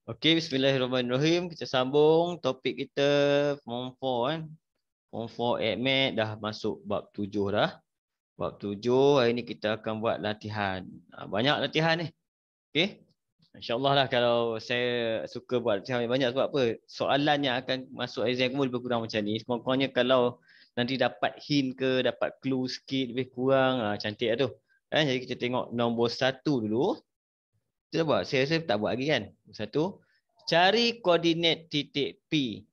Okey, bismillahirrahmanirrahim. Kita sambung topik kita Form 4 kan. Form 4 AdMed dah masuk bab 7 dah. Bab 7 hari ni kita akan buat latihan. Banyak latihan ni. Okey. InsyaAllah lah kalau saya suka buat latihan banyak sebab apa? Soalannya akan masuk exam kamu lebih kurang macam ni. Sekurang-kurangnya kalau nanti dapat hint ke, dapat clue sikit lebih kurang, cantik lah tu. Jadi kita tengok nombor 1 dulu. Kita buat. Saya tak buat lagi kan. Satu. Cari koordinat titik P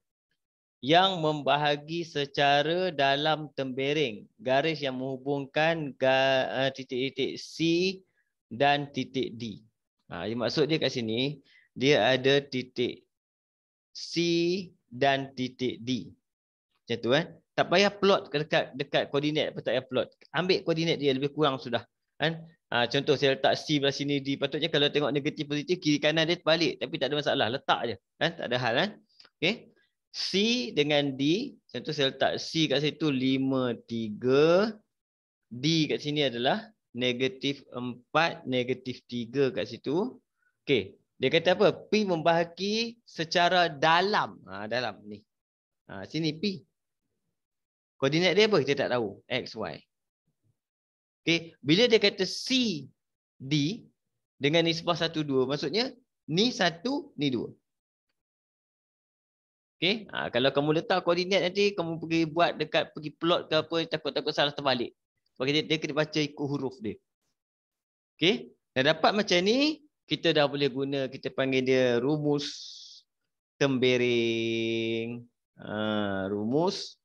yang membahagi secara dalam tembereng garis yang menghubungkan titik-titik C dan titik D. Maksud dia kat sini, dia ada titik C dan titik D. Macam tu kan. Tak payah plot dekat koordinat apa, tak payah plot. Ambil koordinat dia lebih kurang sudah. Kan? Contoh saya letak C belah sini D. Patutnya kalau tengok negatif positif kiri kanan dia terbalik. Tapi tak ada masalah. Letak je. Kan? Tak ada hal kan. Okay. C dengan D. Contoh saya letak C kat situ 5, 3. D kat sini adalah negatif 4, negatif 3 kat situ. Okay. Dia kata apa? P membahagi secara dalam. Dalam ni. Sini P. Koordinat dia apa? Kita tak tahu. X, Y. Okay. Bila dia kata C, D dengan nisbah 1, 2. Maksudnya ni 1, ni 2. Okay. Kalau kamu letak koordinat nanti, kamu pergi buat dekat, pergi plot ke apa, takut-takut salah terbalik. Sebab dia kena baca ikut huruf dia. Okay. Dah dapat macam ni, kita dah boleh guna, kita panggil dia rumus tembereng. Rumus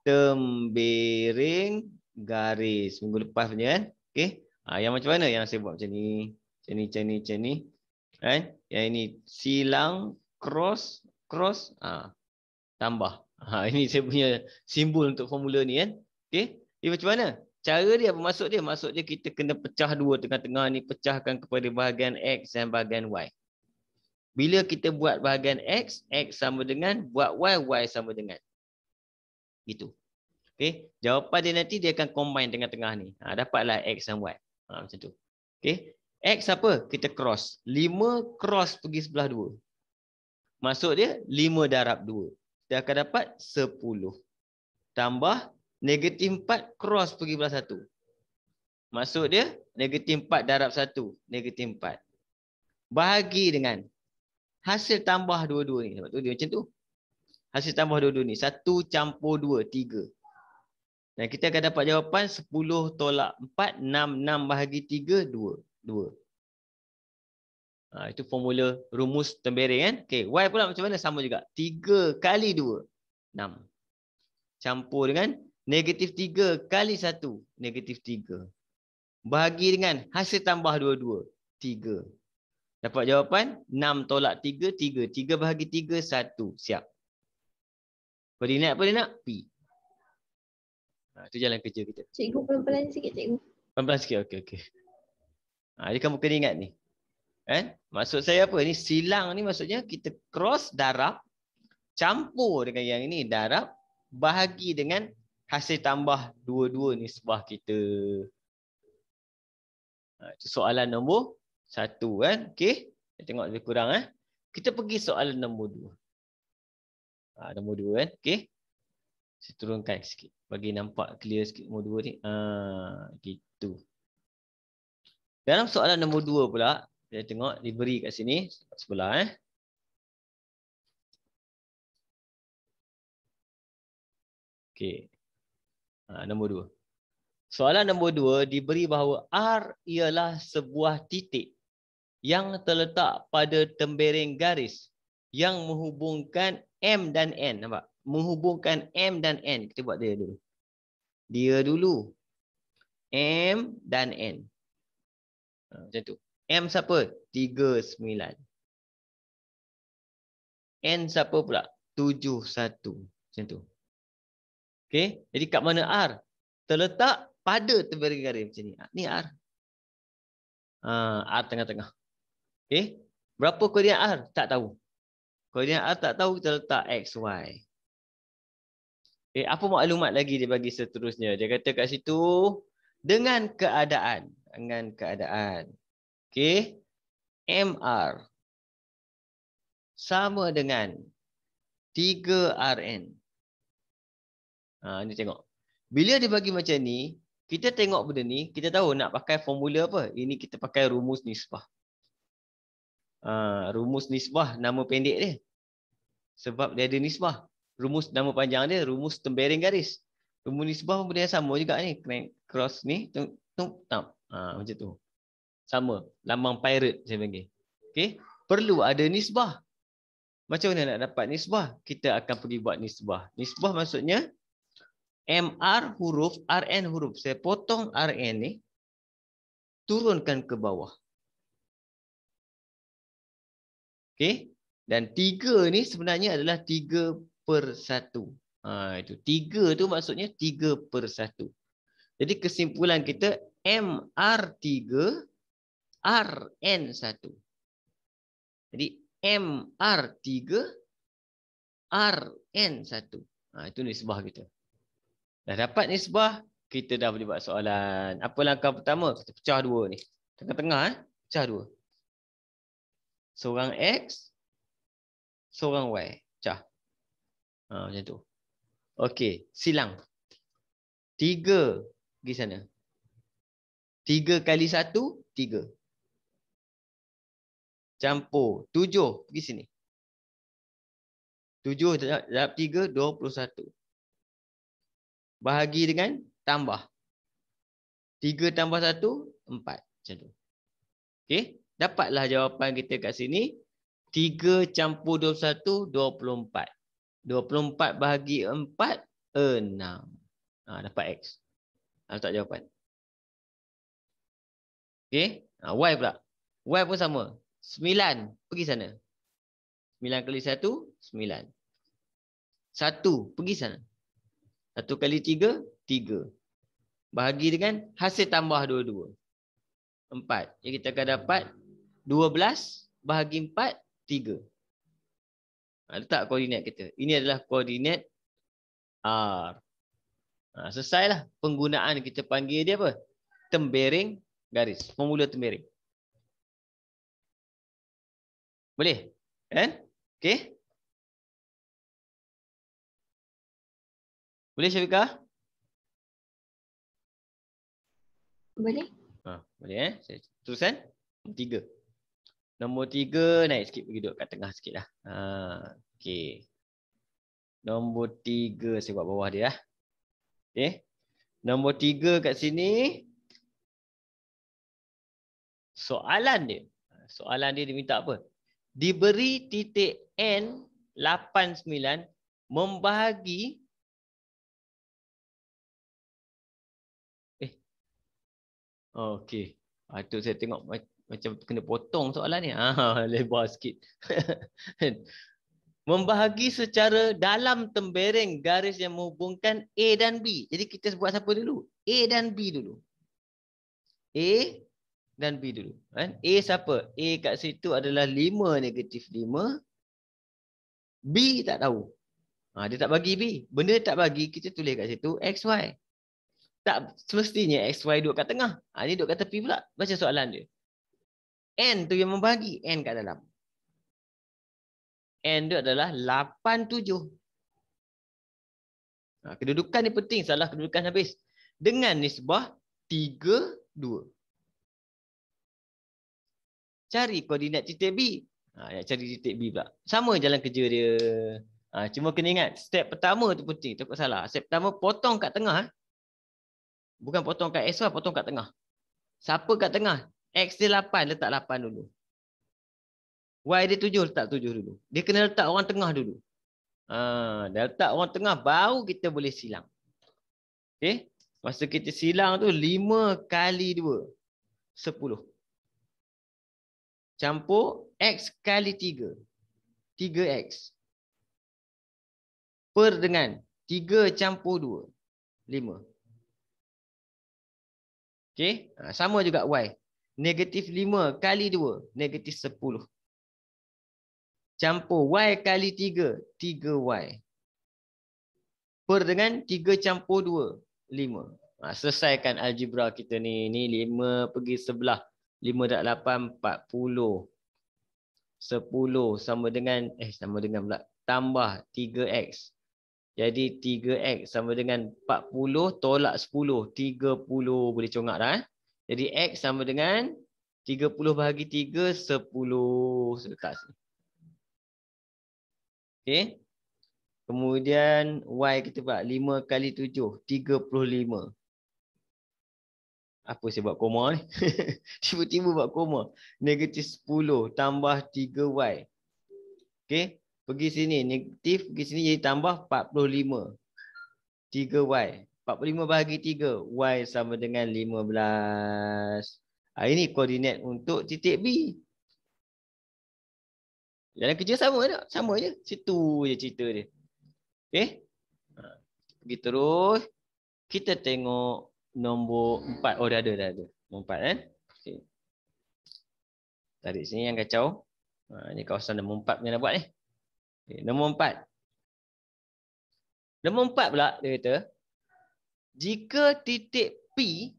tembereng garis. Minggu lepas punya kan. Okey. Yang macam mana yang saya buat macam ni? Macam ni. Kan? Yang ini silang cross tambah. Ini saya punya simbol untuk formula ni kan. Okey. Dia macam mana? Cara dia apa maksud dia? Maksud dia kita kena pecah dua tengah-tengah ni, pecahkan kepada bahagian X dan bahagian Y. Bila kita buat bahagian X, X sama dengan, buat Y, Y sama dengan. Gitu. Okay. Jawapan dia nanti dia akan combine tengah-tengah ni. Dapatlah X dan Y. Macam tu. Okay. X apa? Kita cross. 5 cross pergi sebelah 2. Maksud dia 5 darab 2. Dia akan dapat 10. Tambah negatif 4 cross pergi belah 1. Maksud dia negatif 4 darab 1. Negatif 4. Bahagi dengan hasil tambah dua-dua ni. Sebab tu dia macam tu. Hasil tambah dua-dua ni. 1 campur 2, 3. Dan kita akan dapat jawapan 10 tolak 4, 6, 6 bahagi 3, 2. 2. Itu formula rumus tembereng kan. Okay, Y pula macam mana? Sama juga. 3 kali 2, 6. Campur dengan negatif 3 kali 1, negatif 3. Bahagi dengan hasil tambah 2, 3. Dapat jawapan 6 tolak 3, 3. 3 bahagi 3, 1. Siap. Koordinat apa dia nak? P. Itu jalan kerja kita. Cikgu pelan-pelan sikit cikgu. Pelan-pelan sikit. Okey. Jadi kamu kena ingat ni. Kan? Maksud saya apa? Ni silang ni maksudnya kita cross darab, campur dengan yang ini darab, bahagi dengan hasil tambah dua-dua nisbah kita. Itu soalan nombor 1 kan. Okey. Kita tengok lebih kurang. Kita pergi soalan nombor 2. Nombor 2 kan. Okey. Saya turunkan sikit. Bagi nampak clear sikit nombor 2 ni. Gitu. Dalam soalan nombor 2 pula, kita tengok diberi kat sini sebelah. Okey. Nombor 2. Soalan nombor 2 diberi bahawa R ialah sebuah titik yang terletak pada tembereng garis yang menghubungkan M dan N. Nampak? Menghubungkan M dan N. Kita buat dia dulu. Dia dulu. M dan N. Macam tu. M siapa? 39. N siapa pula? 71. Macam tu. Okey. Jadi kat mana R? Terletak pada tembereng garis macam ni. Ni R. R tengah-tengah. Okey. Berapa koordinat R? Tak tahu. Koordinat R tak tahu, kita letak X, Y. Okay, apa maklumat lagi dia bagi seterusnya? Dia kata kat situ, dengan keadaan. Okay. MR sama dengan 3Rn. Ni tengok. Bila dia bagi macam ni, kita tengok benda ni, kita tahu nak pakai formula apa. Ini kita pakai rumus nisbah. Rumus nisbah nama pendek dia. Sebab dia ada nisbah. Rumus nama panjang dia, rumus tembereng garis. Rumus nisbah pun benda yang sama juga ni. Cross ni, macam tu. Sama. Lambang pirate saya panggil. Okay. Perlu ada nisbah. Macam mana nak dapat nisbah? Kita akan pergi buat nisbah. Nisbah maksudnya MR huruf, RN huruf. Saya potong RN ni, turunkan ke bawah. Okey. Dan 3 ni sebenarnya adalah 3/1. Itu 3 tu maksudnya 3/1. Jadi kesimpulan kita MR3 RN1. Jadi MR3 RN1. Itu nisbah kita. Dah dapat nisbah, kita dah boleh buat soalan. Apa langkah pertama? Kita pecah 2 ni. Tengah-tengah pecah 2. Seorang X, seorang Y. Pecah. Macam tu. Okey, silang. 3 pergi sana. 3 kali 1, 3. Campur. 7 pergi sini. 7 darab 3, 21. Bahagi dengan tambah. 3 tambah 1, 4. Macam tu. Okey. Dapatlah jawapan kita kat sini. 3 campur 21, 24. 24 bahagi 4, 6. Dapat X. Letak jawapan. Okey. Y pula. Y pun sama. 9. Pergi sana. 9 kali 1, 9. 1. Pergi sana. 1 kali 3, 3. Bahagi dengan hasil tambah 22. 4. Jadi kita akan dapat 12 bahagi 4, 3. Letak koordinat kita. Ini adalah koordinat R. Selesailah penggunaan kita panggil dia apa? Tembereng garis. Formula tembereng. Boleh? Kan? Okey. Boleh Syafiqah? Boleh. Boleh Saya teruskan. 3. Nombor 3 naik sikit, pergi duduk kat tengah sikit lah. Okey. Nombor 3 saya buat bawah dia lah. Okey. Nombor 3 kat sini. Soalan dia. Soalan dia minta apa? Diberi titik N 89 membahagi okey. Itu saya tengok macam kena potong soalan ni. Lebar sikit. Membahagi secara dalam tembereng garis yang menghubungkan A dan B. Jadi kita buat siapa dulu? A dan B dulu. A dan B dulu. A siapa? A kat situ adalah 5 negatif 5. B tak tahu. Dia tak bagi B. Benda tak bagi, kita tulis kat situ XY. Tak semestinya XY duduk kat tengah. Ni duduk kat tepi pula. Baca soalan dia. N tu yang membahagi. N kat dalam. N tu adalah 87. Kedudukan ni penting. Salah kedudukan habis. Dengan nisbah 3, 2. Cari koordinat titik B. Nak cari titik B pula. Sama jalan kerja dia. Cuma kena ingat. Step pertama tu penting. Takut salah. Step pertama potong kat tengah. Bukan potong kat X, potong kat tengah. Siapa kat tengah? X dia 8, letak 8 dulu. Y dia 7, letak 7 dulu. Dia kena letak orang tengah dulu. Dah letak orang tengah, baru kita boleh silang. Okay? Masa kita silang tu, 5 kali 2. 10. Campur X kali 3. 3X. Per dengan 3 campur 2. 5. Okey, sama juga Y. Negatif 5 kali 2, negatif 10. Campur Y kali 3, 3Y. Per dengan 3 campur 2, 5. Selesaikan algebra kita ni. Ni 5 pergi sebelah. 5 darab 8, 40. 10 sama dengan pula tambah 3x. Jadi 3x sama dengan 40 tolak 10. 30 boleh congak dah. Jadi x sama dengan 30 bahagi 3, 10. Letak sini. Okey. Kemudian y kita buat 5 kali 7, 35. Apa saya buat koma ni? Tiba-tiba buat koma. Negatif 10 tambah 3y. Okey. Pergi sini. Negatif pergi sini jadi tambah 45. 3y. 45 bahagi 3. Y sama dengan 15. Ini koordinat untuk titik B. Jalan kerja sama tak? Sama je. Situ je cerita dia. Okey. Pergi terus. Kita tengok nombor 4. Oh, dah ada. Nombor 4 kan. Okay. Tarik sini yang kacau. Ini kawasan nombor 4 punya nak buat ni. Okay. Nombor 4. Nombor 4 pula dia kata. Jika titik P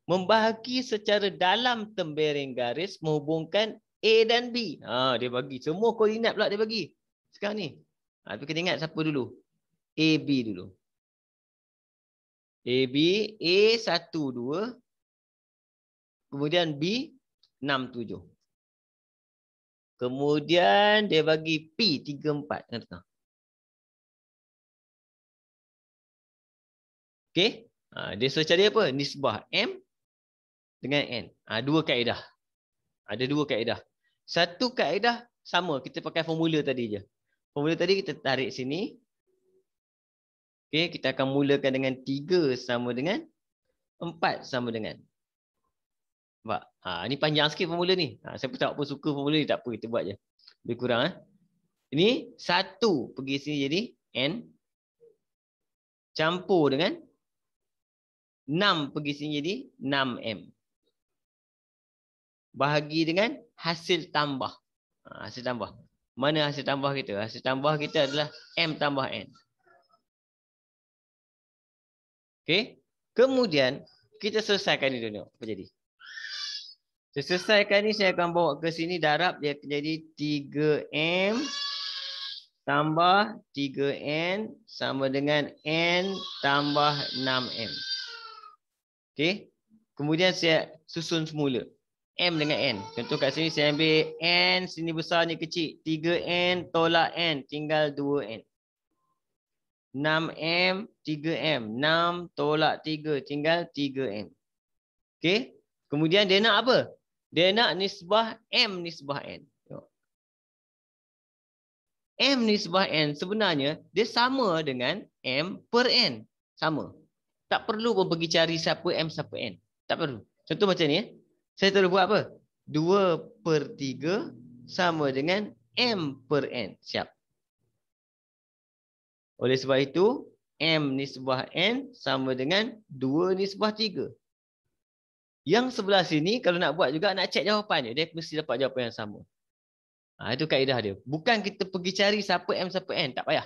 membahagi secara dalam tembereng garis menghubungkan A dan B. Dia bagi. Semua koordinat pula dia bagi. Sekarang ni. Tapi kena ingat siapa dulu. AB dulu. AB, A 1, 2. Kemudian B 6, 7. Kemudian dia bagi P 3, 4. Tengah-tengah. Okey. Dia suruh cari apa? Nisbah M dengan N. Dua kaedah. Ada dua kaedah. Satu kaedah sama. Kita pakai formula tadi je. Formula tadi kita tarik sini. Okey. Kita akan mulakan dengan 3 sama dengan 4 sama dengan. Nampak? Ni panjang sikit formula ni. Saya pun tak apa suka formula ni. Tak apa. Kita buat je. Lebih kurang. Ini 1 pergi sini jadi N. Campur dengan 6 pergi sini jadi 6M. Bahagi dengan hasil tambah. Hasil tambah. Mana hasil tambah kita? Hasil tambah kita adalah M tambah N. Okey. Kemudian kita selesaikan ni dulu. Apa jadi? Saya selesaikan ni saya akan bawa ke sini darab dia jadi 3M tambah 3N sama dengan N tambah 6M. Okey. Kemudian saya susun semula. M dengan N. Contoh kat sini saya ambil N, sini besar ni kecil. 3N tolak N. Tinggal 2N. 6M, 3M. 6 tolak 3. Tinggal 3M. Okey. Kemudian dia nak apa? Dia nak nisbah M nisbah N. M nisbah N sebenarnya dia sama dengan M per N. Sama. Tak perlu pun pergi cari siapa M siapa N. Tak perlu. Contoh macam ni. Saya terus buat apa? 2/3 sama dengan M per N. Siap. Oleh sebab itu, M nisbah N sama dengan 2 nisbah 3. Yang sebelah sini, kalau nak buat juga, nak cek jawapan dia. Dia mesti dapat jawapan yang sama. Itu kaedah dia. Bukan kita pergi cari siapa M siapa N. Tak payah.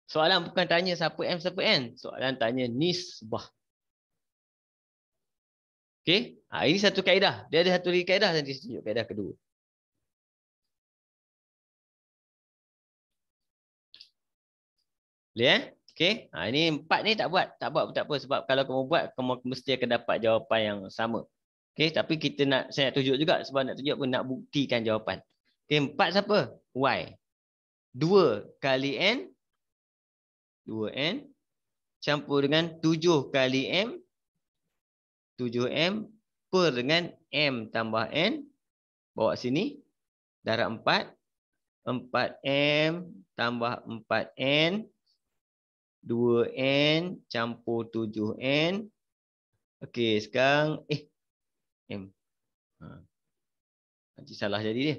Soalan bukan tanya siapa M siapa N. Soalan tanya nisbah. Okey, ini satu kaedah. Dia ada satu lagi kaedah nanti saya tunjuk kaedah kedua. Boleh Okey, ini 4 ni tak buat tak apa sebab kalau kamu buat kamu mesti akan dapat jawapan yang sama. Okey, tapi saya nak tunjuk juga sebab nak tunjuk pun nak buktikan jawapan. Okey, 4 siapa? Y. 2 kali N 2N campur dengan 7 kali M 7M per dengan M tambah N. Bawa sini. Darab 4. 4M tambah 4N. 2N campur 7N. Okey, sekarang M. Nanti salah jadi dia.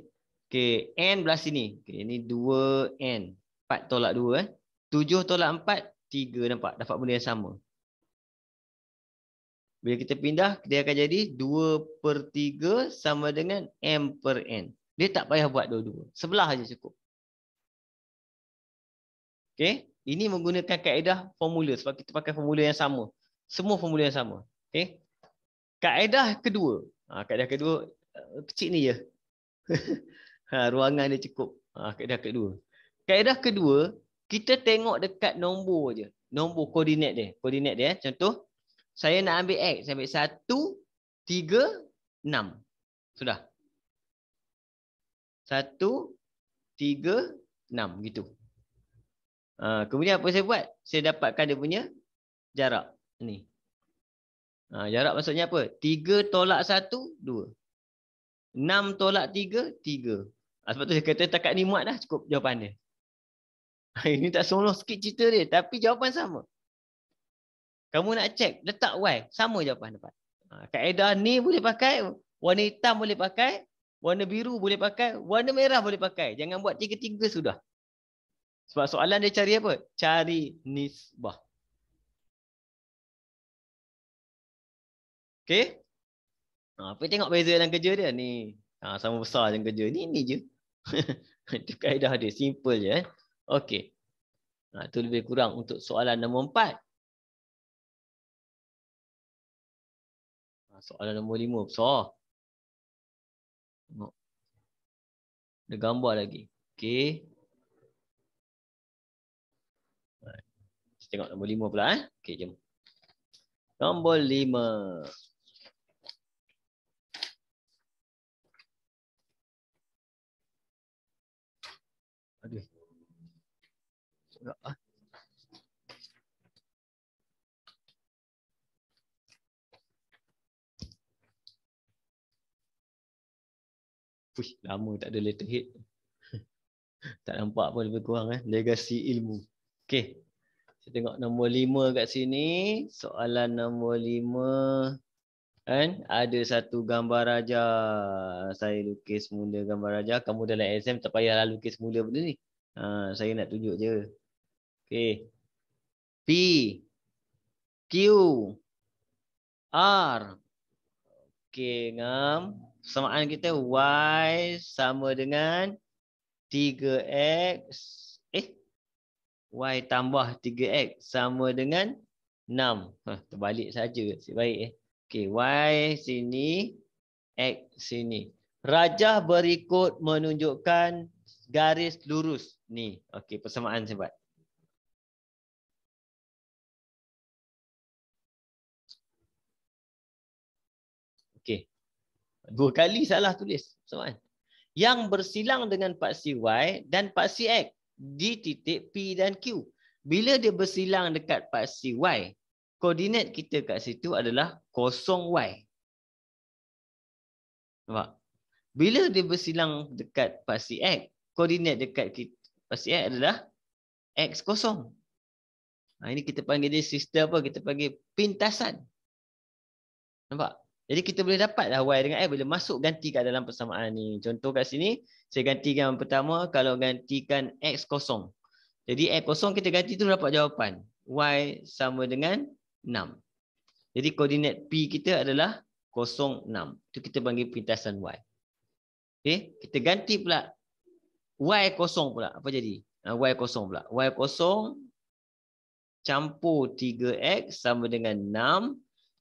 Okey, N belah sini. Okey, ini 2N. 4 tolak 2. 7 tolak 4, 3. Nampak? Dapat benda yang sama. Bila kita pindah, dia akan jadi 2/3 sama dengan M per N. Dia tak payah buat dua-dua. Sebelah aja cukup. Okey. Ini menggunakan kaedah formula. Sebab kita pakai formula yang sama. Semua formula yang sama. Okey. Kaedah kedua. Kaedah kedua kecil ni je. Ruangan dia cukup. Kaedah kedua. Kaedah kedua, kita tengok dekat nombor je. Nombor koordinat dia. Koordinat dia. Contoh, saya nak ambil X. Saya ambil 1, 3, 6. Sudah. 1, 3, 6. Gitu. Kemudian apa saya buat? Saya dapatkan dia punya jarak. Ni. Jarak maksudnya apa? 3 tolak 1, 2. 6 tolak 3, 3. Sebab tu saya kata takat ni muat dah cukup jawapan dia. Ini tak seronok sikit cerita dia. Tapi jawapan sama. Kamu nak cek, letak Y. Sama jawapan dapat. Kaedah ni boleh pakai. Warna hitam boleh pakai. Warna biru boleh pakai. Warna merah boleh pakai. Jangan buat tiga-tiga sudah. Sebab soalan dia cari apa? Cari nisbah. Okey? Apa tengok beza dalam kerja dia ni. Sama besar dalam kerja. Ni je. Itu kaedah dia. Simple je. Okey. Itu lebih kurang untuk soalan nombor 4. Soalan nombor 5 besar. Tengok. Ada gambar lagi. Okey. Kita tengok nombor 5 pula. Okey, jom. Nombor 5. Aduh. Push, lama tak ada letterhead. Tak nampak pun lebih kurang. Legasi ilmu. Okey. Kita tengok nombor 5 kat sini. Soalan nombor 5. Kan? Ada satu gambar raja. Saya lukis mula gambar raja. Kamu dalam exam tak payahlah lukis mula benda ni. Saya nak tunjuk je. Okey. P. Q. R. Okey, ngam. Persamaan kita Y sama dengan 3X. Y tambah 3X sama dengan 6. Terbalik saja. Baik. Okey, Y sini, X sini. Rajah berikut menunjukkan garis lurus. Ni. Okey, persamaan saya buat. Okey. 2 kali salah tulis persamaan. Yang bersilang dengan paksi Y dan paksi X di titik P dan Q. Bila dia bersilang dekat paksi Y, koordinat kita kat situ adalah 0Y. Nampak? Bila dia bersilang dekat paksi X, koordinat dekat paksi X adalah X0. Ini kita panggil dia sistem apa? Kita panggil pintasan. Nampak? Jadi kita boleh dapat dah Y dengan X bila masuk ganti kat dalam persamaan ni. Contoh kat sini, saya gantikan yang pertama kalau gantikan X0. Jadi X0 kita ganti tu dapat jawapan. Y sama dengan 6. Jadi koordinat P kita adalah 0, 6. Itu kita panggil pintasan Y. Okey, kita ganti pula Y0 pula. Apa jadi? Y0 pula. Y0 campur 3X sama dengan 6.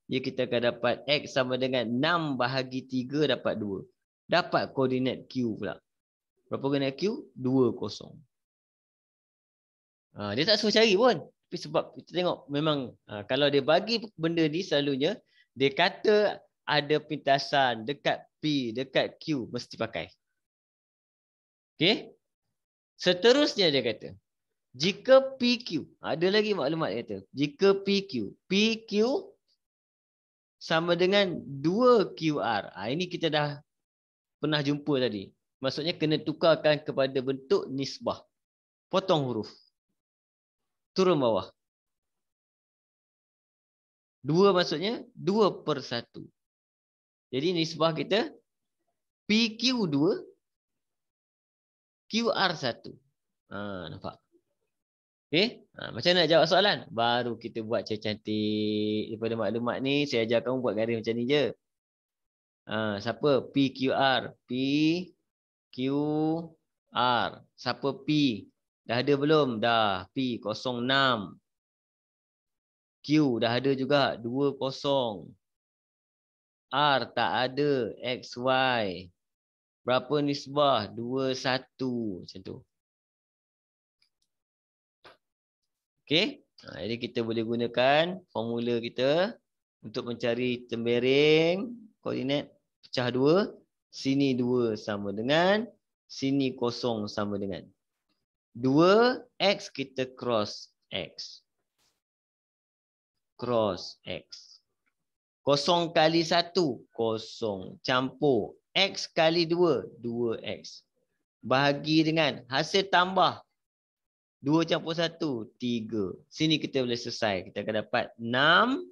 Ya, kita akan dapat X sama dengan 6 bahagi 3 dapat 2. Dapat koordinat Q pula. Berapa koordinat Q? 20. Dia tak suruh cari pun. Tapi sebab kita tengok memang kalau dia bagi benda ni selalunya, dia kata ada pintasan dekat P, dekat Q, mesti pakai. Okey? Seterusnya dia kata, jika PQ, ada lagi maklumat dia kata, jika PQ sama dengan 2QR. Ini kita dah pernah jumpa tadi. Maksudnya kena tukarkan kepada bentuk nisbah. Potong huruf. Turun bawah. 2 maksudnya 2/1. Jadi nisbah kita PQ2, QR1. Nampak? Okey, macam mana nak jawab soalan? Baru kita buat cantik daripada maklumat ni, saya ajar kamu buat garis macam ni je. Siapa? PQR. PQR. Siapa P? Dah ada belum? Dah. P 06. Q dah ada juga 20. R tak ada. XY. Berapa nisbah? 2, 1. Macam tu. Okey. Jadi kita boleh gunakan formula kita untuk mencari tembereng koordinat pecah 2. Sini 2 sama dengan, sini kosong sama dengan. 2, X kita cross X. Cross X. 0 kali 1, 0. Campur. X kali 2, 2X. Bahagi dengan hasil tambah. 2 campur 1, 3. Sini kita boleh selesai. Kita akan dapat 6.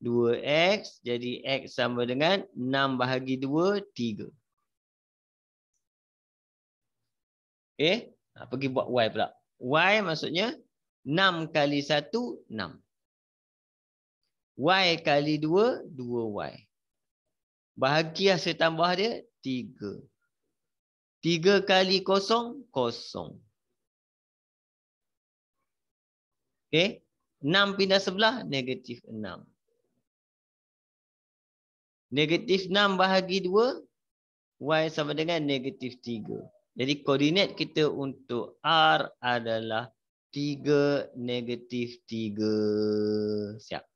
2X. Jadi X sama dengan 6 bahagi 2, 3. Okay. Pergi buat Y pula. Y maksudnya 6 kali 1, 6. Y kali 2, 2Y. Bahagi hasil tambah dia, 3. 3 kali 0, 0. Okay. 6 pindah sebelah, negatif 6. Negatif 6 bahagi 2, Y sama dengan negatif 3. Jadi koordinat kita untuk R adalah 3, negatif 3. Siap.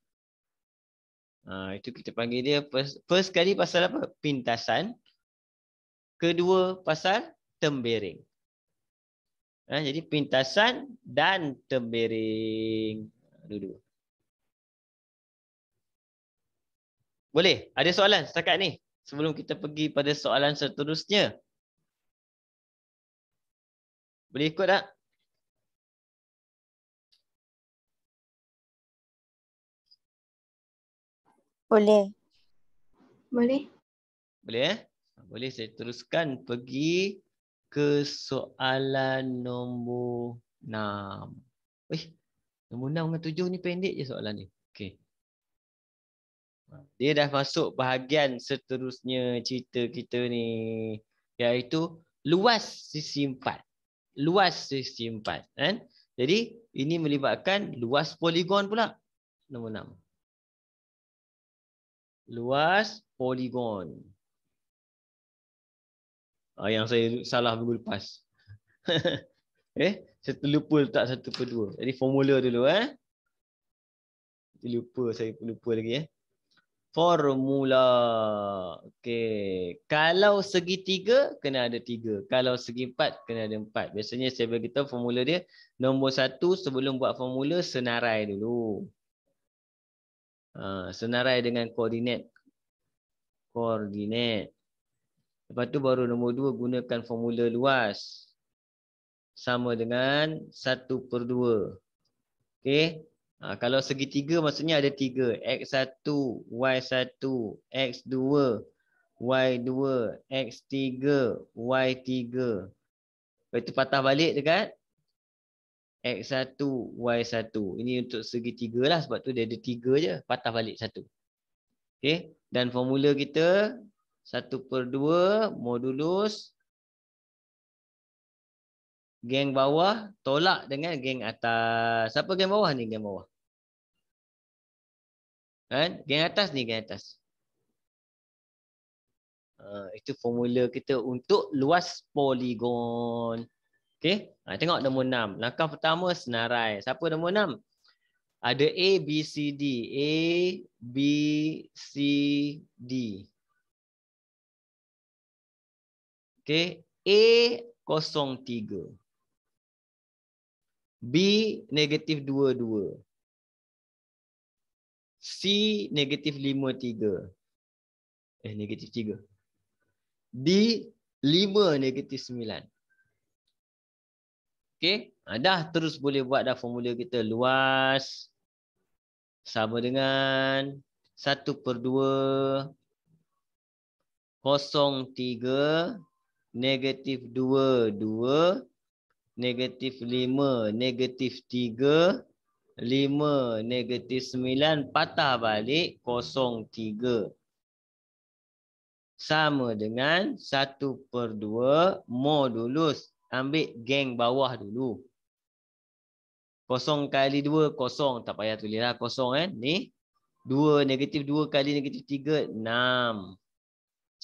Itu kita panggil dia first kali pasal apa? Pintasan. Kedua pasal tembereng. Jadi pintasan dan tembereng. Dua-dua. Boleh? Ada soalan setakat ni? Sebelum kita pergi pada soalan seterusnya. Boleh ikut tak? Boleh. Boleh. Boleh Boleh, saya teruskan pergi ke soalan nombor 6. Nombor 6 dengan 7 ni pendek je soalan ni. Okey. Dia dah masuk bahagian seterusnya cerita kita ni, iaitu luas sisi 4. Luas sisi 4 kan? Jadi ini melibatkan luas poligon pula. Nombor 6. Luas poligon. Yang saya salah minggu lepas. Saya terlupa letak 1/2. Jadi formula dulu Saya lupa lagi Formula. Okey. Kalau segitiga kena ada 3. Kalau segi 4 kena ada 4. Biasanya saya beritahu formula dia. Nombor 1 sebelum buat formula senarai dulu. Senarai dengan koordinat. Lepas tu baru nombor 2 gunakan formula luas. Sama dengan 1/2. Okey. Kalau segitiga maksudnya ada 3. X1, Y1, X2, Y2, X3, Y3. Lepas itu patah balik dekat X1, Y1. Ini untuk segitiga lah. Sebab tu dia ada 3 je. Patah balik 1. Okey. Dan formula kita 1/2 modulus geng bawah tolak dengan geng atas. Siapa geng bawah ni? Geng bawah. Kan? Geng atas ni geng atas. Itu formula kita untuk luas poligon. Okey. Tengok nombor 6. Langkah pertama senarai. Siapa nombor 6? Ada A, B, C, D. A, B, C, D. Okey. A 0,3. B negatif 22. C negatif 53. Negatif 3. D 5 negatif 9. Okey. Dah terus boleh buat dah formula kita. Luas sama dengan 1/2 0,3 negatif 2 negatif 5 negatif 3 5 negatif 9 patah balik 0,3 sama dengan 1/2 modulus. Ambil geng bawah dulu. 0 kali 2 0. Tak payah tulislah 0 Ni 2 negatif 2 kali negatif 3 6.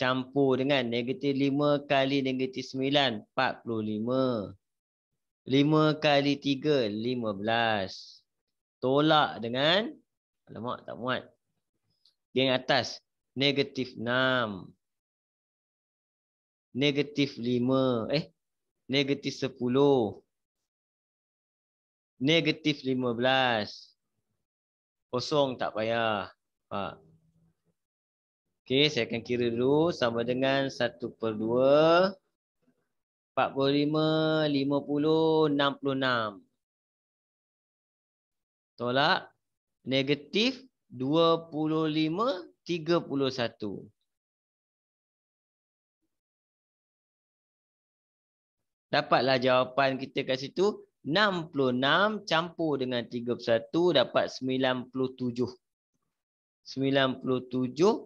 campur dengan negatif 5 kali negatif 9, 45. 5 kali 3, 15. Tolak dengan, alamak tak muat. Yang atas, negatif 6. Negatif 5. Negatif 10. Negatif 15. Kosong tak payah. Pak. Okey, saya akan kira dulu. Sama dengan 1/2. 45, 50, 66. Tolak. Negatif 25, 31. Dapatlah jawapan kita kat situ. 66 campur dengan 31 dapat 97. 97/2.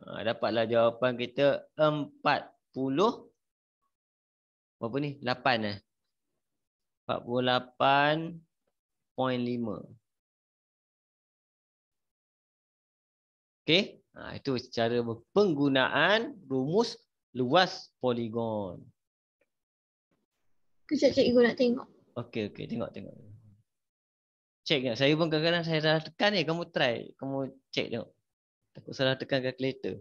Dapatlah jawapan kita 40. Berapa ni? 8 48.5. Okey. Itu cara penggunaan rumus luas poligon. Kejap cikgu nak tengok. Okey, tengok. Cek tak? Saya pun kadang-kadang saya salah tekan ni. Kamu try. Kamu cek tengok. Takut salah tekan kalkulator.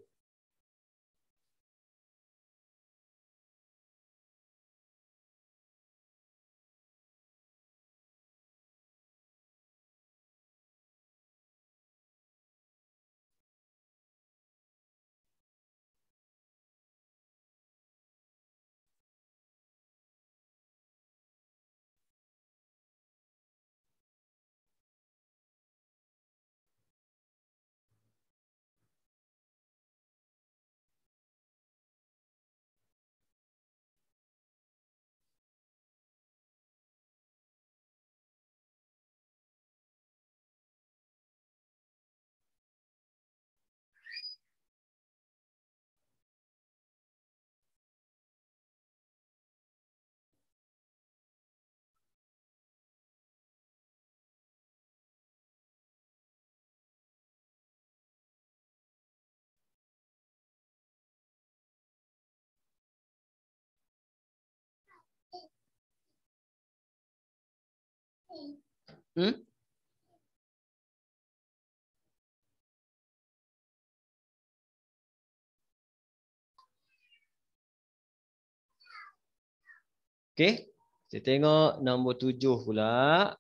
Okey. Kita tengok nombor 7 pula.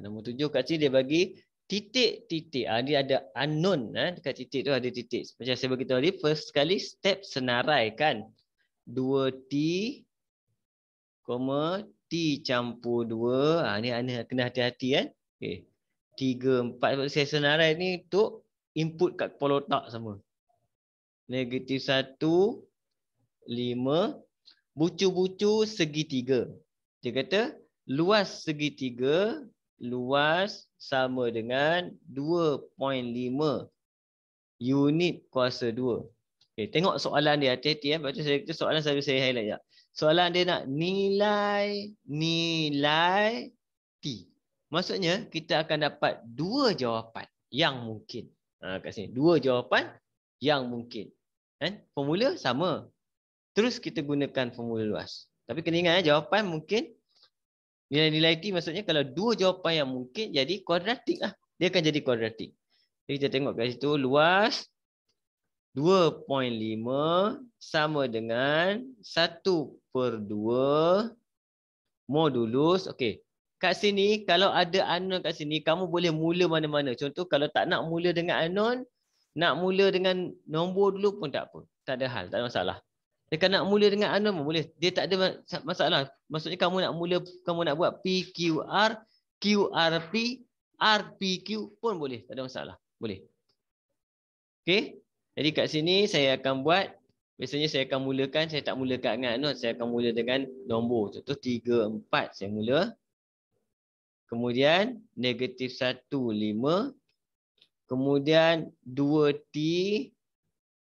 Nombor 7 kat sini dia bagi titik-titik. Dia ada unknown. Dekat titik tu ada titik. Macam saya beritahu tadi, first sekali step senaraikan. 2T, T campur 2. Ni kena hati-hati kan. Okey. 3, 4. Saya senarai ni untuk input kat kepala otak sama. Negatif 1, 5. Bucu-bucu segitiga. Dia kata luas segitiga luas sama dengan 2.5 unit kuasa 2. Okay, tengok soalan dia, hati-hati. Baca saya kata soalan saya highlight. Soalan dia nak nilai T. Maksudnya kita akan dapat dua jawapan yang mungkin. Kat sini dua jawapan yang mungkin. Kan? Formula sama. Terus kita gunakan formula luas. Tapi kena ingat jawapan mungkin nilai-nilai T maksudnya kalau dua jawapan yang mungkin jadi kuadratik lah. Dia akan jadi kuadratik. Jadi kita tengok kat situ luas 2.5 sama dengan 1/2 modulus. Okey. Kat sini kalau ada unknown kat sini kamu boleh mula mana-mana. Contoh kalau tak nak mula dengan unknown, nak mula dengan nombor dulu pun tak apa. Tak ada hal, tak ada masalah. Dia nak mula dengan unknown pun boleh. Dia tak ada masalah. Maksudnya kamu nak buat PQR, QRP, RPQ pun boleh. Tak ada masalah. Boleh. Okey. Jadi kat sini saya akan buat, biasanya saya akan mulakan, saya tak mulakan dengan unknown, saya akan mula dengan nombor. Contoh 3, 4 saya mula. Kemudian negatif 1, 5. Kemudian 2T,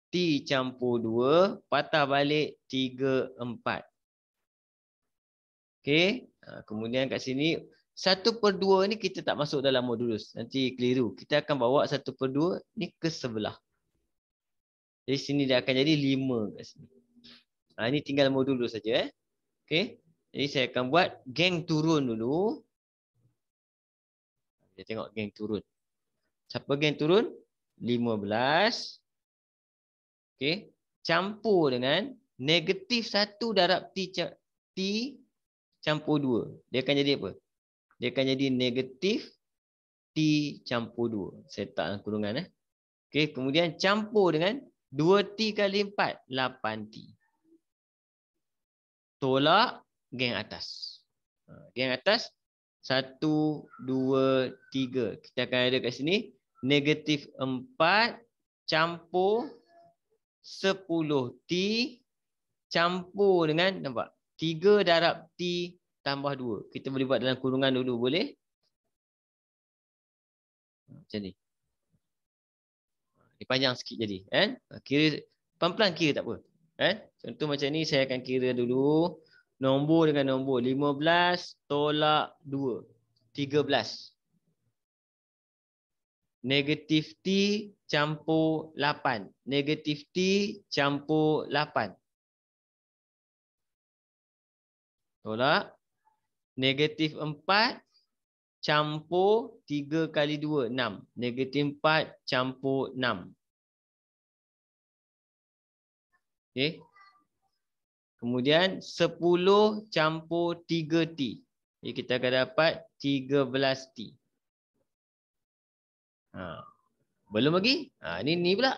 T campur 2, patah balik 3, 4. Okey. Kemudian kat sini 1/2 ni kita tak masuk dalam modulus. Nanti keliru. Kita akan bawa 1/2 ni ke sebelah. Jadi sini dia akan jadi 5 kat sini. Ini tinggal modulus saja. Okey. Jadi saya akan buat geng turun dulu. Kita tengok geng turun. Siapa geng turun? 15. Okey. Campur dengan negatif 1 darab T campur 2. Dia akan jadi apa? Dia akan jadi negatif T campur 2. Saya letak dalam kurungan. Okey. Kemudian campur dengan 2T kali 4, 8T. Tolak geng atas. Geng atas 1, 2, 3. Kita akan ada kat sini negatif 4 campur 10T campur dengan, nampak? 3 darab T tambah 2. Kita boleh buat dalam kurungan dulu, boleh? Macam ni. Dia panjang sikit jadi. Kira pelan-pelan kira tak apa. Contoh macam ni saya akan kira dulu. Nombor dengan nombor. 15 tolak 2. 13. Negatif T campur 8. Negatif T campur 8. Tolak. Negatif 4 campur 3 kali 2, 6. Negatif 4 campur 6. Okey. Kemudian 10 campur 3T. Jadi kita akan dapat 13T. Belum lagi. Ni pula.